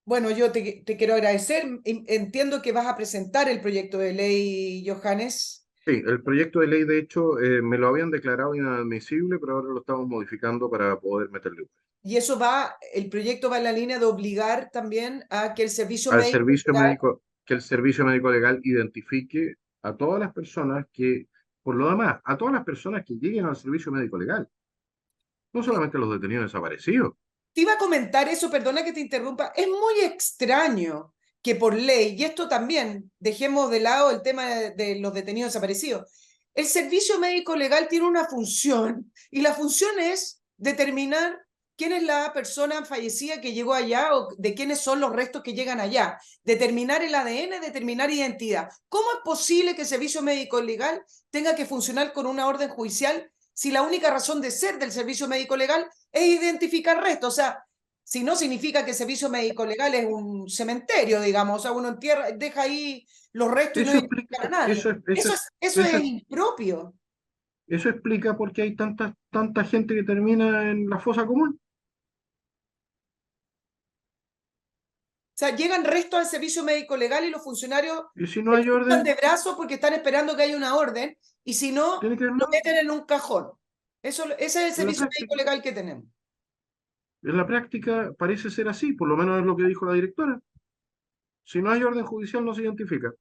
Bueno, yo te quiero agradecer. Entiendo que vas a presentar el proyecto de ley, Johannes, Sí, el proyecto de ley, de hecho, me lo habían declarado inadmisible, pero ahora lo estamos modificando para poder meterle y el proyecto va en la línea de obligar también a que el servicio al médico servicio legal, médico, que el servicio médico legal identifique a todas las personas por lo demás, a todas las personas que lleguen al servicio médico legal, no solamente a los detenidos desaparecidos. te iba a comentar eso, perdona que te interrumpa, es muy extraño que por ley, y esto también, dejemos de lado el tema de los detenidos desaparecidos, el servicio médico legal tiene una función y la función es determinar quién es la persona fallecida que llegó allá o de quiénes son los restos que llegan allá, determinar el ADN, determinar identidad. ¿Cómo es posible que el servicio médico legal tenga que funcionar con una orden judicial si la única razón de ser del servicio médico legal es identificar restos? O sea, si no significa que el servicio médico legal es un cementerio, digamos, o sea, uno entierra, deja ahí los restos y no Eso explica, identifica a nadie. Eso eso, es impropio. eso explica por qué hay tanta gente que termina en la fosa común. O sea, llegan restos al servicio médico legal y los funcionarios Y si no se hay cruzan orden, de brazos porque están esperando que haya una orden y si no, tiene que haber lo nada. meten en un cajón. Ese es el En la servicio médico práctica, legal que tenemos. en la práctica parece ser así, por lo menos es lo que dijo la directora. Si no hay orden judicial, no se identifica.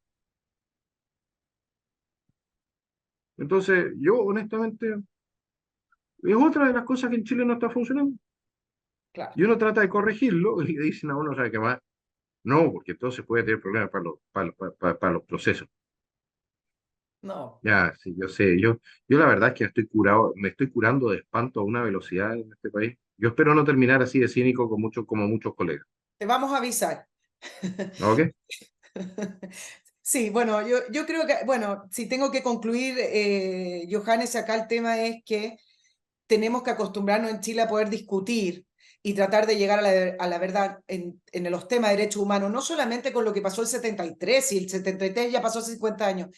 Entonces, yo honestamente, es otra de las cosas que en Chile no está funcionando. Claro. Y uno trata de corregirlo y le dicen a uno, ¿sabe qué más? No, porque entonces puede tener problemas para los procesos. No. Ya, sí, yo sé, yo la verdad es que estoy curado, me estoy curando de espanto a una velocidad en este país. Yo espero no terminar así de cínico como muchos colegas. Te vamos a avisar. ¿Ok? Sí, bueno, yo creo que, bueno, si tengo que concluir, Johannes, acá el tema es que tenemos que acostumbrarnos en Chile a poder discutir y tratar de llegar a la verdad en los temas de derechos humanos, no solamente con lo que pasó el 73, y el 73 ya pasó hace 50 años,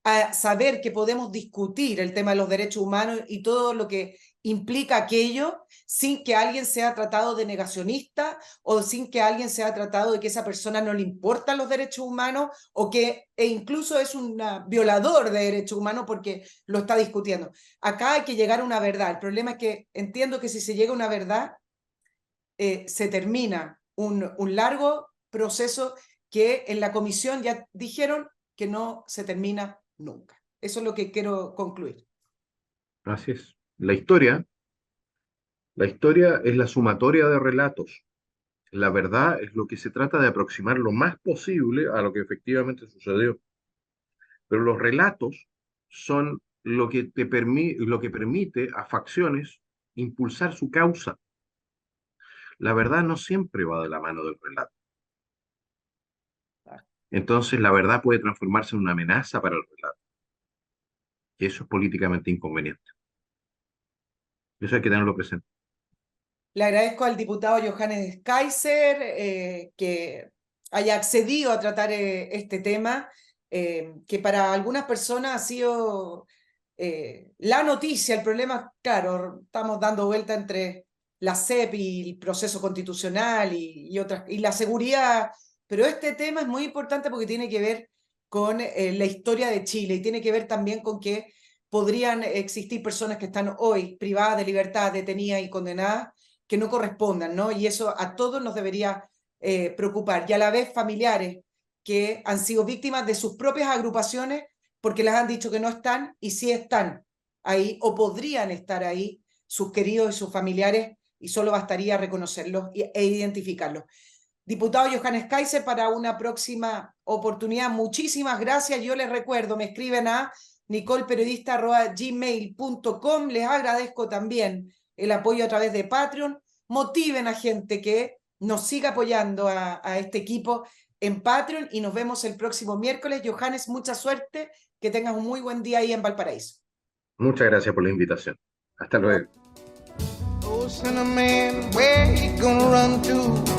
a saber que podemos discutir el tema de los derechos humanos y todo lo que implica aquello sin que alguien sea tratado de negacionista o sin que alguien sea tratado de que esa persona no le importan los derechos humanos o que incluso es un violador de derechos humanos porque lo está discutiendo. Acá hay que llegar a una verdad. El problema es que entiendo que si se llega a una verdad, se termina un largo proceso que en la comisión ya dijeron que no se termina nunca. Eso es lo que quiero concluir. Así es. La historia es la sumatoria de relatos. La verdad es lo que se trata de aproximar lo más posible a lo que efectivamente sucedió. Pero los relatos son lo que permite a facciones impulsar su causa. La verdad no siempre va de la mano del relato. Entonces la verdad puede transformarse en una amenaza para el relato. Y eso es políticamente inconveniente. Eso hay que tenerlo presente. Le agradezco al diputado Johannes Kaiser que haya accedido a tratar este tema, que para algunas personas ha sido la noticia. El problema, claro, estamos dando vuelta entre la CEP y el proceso constitucional y la seguridad, pero este tema es muy importante porque tiene que ver con la historia de Chile y tiene que ver también con que podrían existir personas que están hoy privadas de libertad, detenidas y condenadas que no correspondan, ¿no? Y eso a todos nos debería preocupar. Y a la vez familiares que han sido víctimas de sus propias agrupaciones porque les han dicho que no están y sí están ahí o podrían estar ahí sus queridos y sus familiares y solo bastaría reconocerlos e identificarlos. diputado Johannes Kaiser, para una próxima oportunidad. Muchísimas gracias. Yo les recuerdo, me escriben a nicolperiodista@gmail.com. Les agradezco también el apoyo a través de Patreon. Motiven a gente que nos siga apoyando a este equipo en Patreon y nos vemos el próximo miércoles. Johannes, mucha suerte, que tengas un muy buen día ahí en Valparaíso. Muchas gracias por la invitación. Hasta luego. Oh, Cinnamon, where you gonna run to?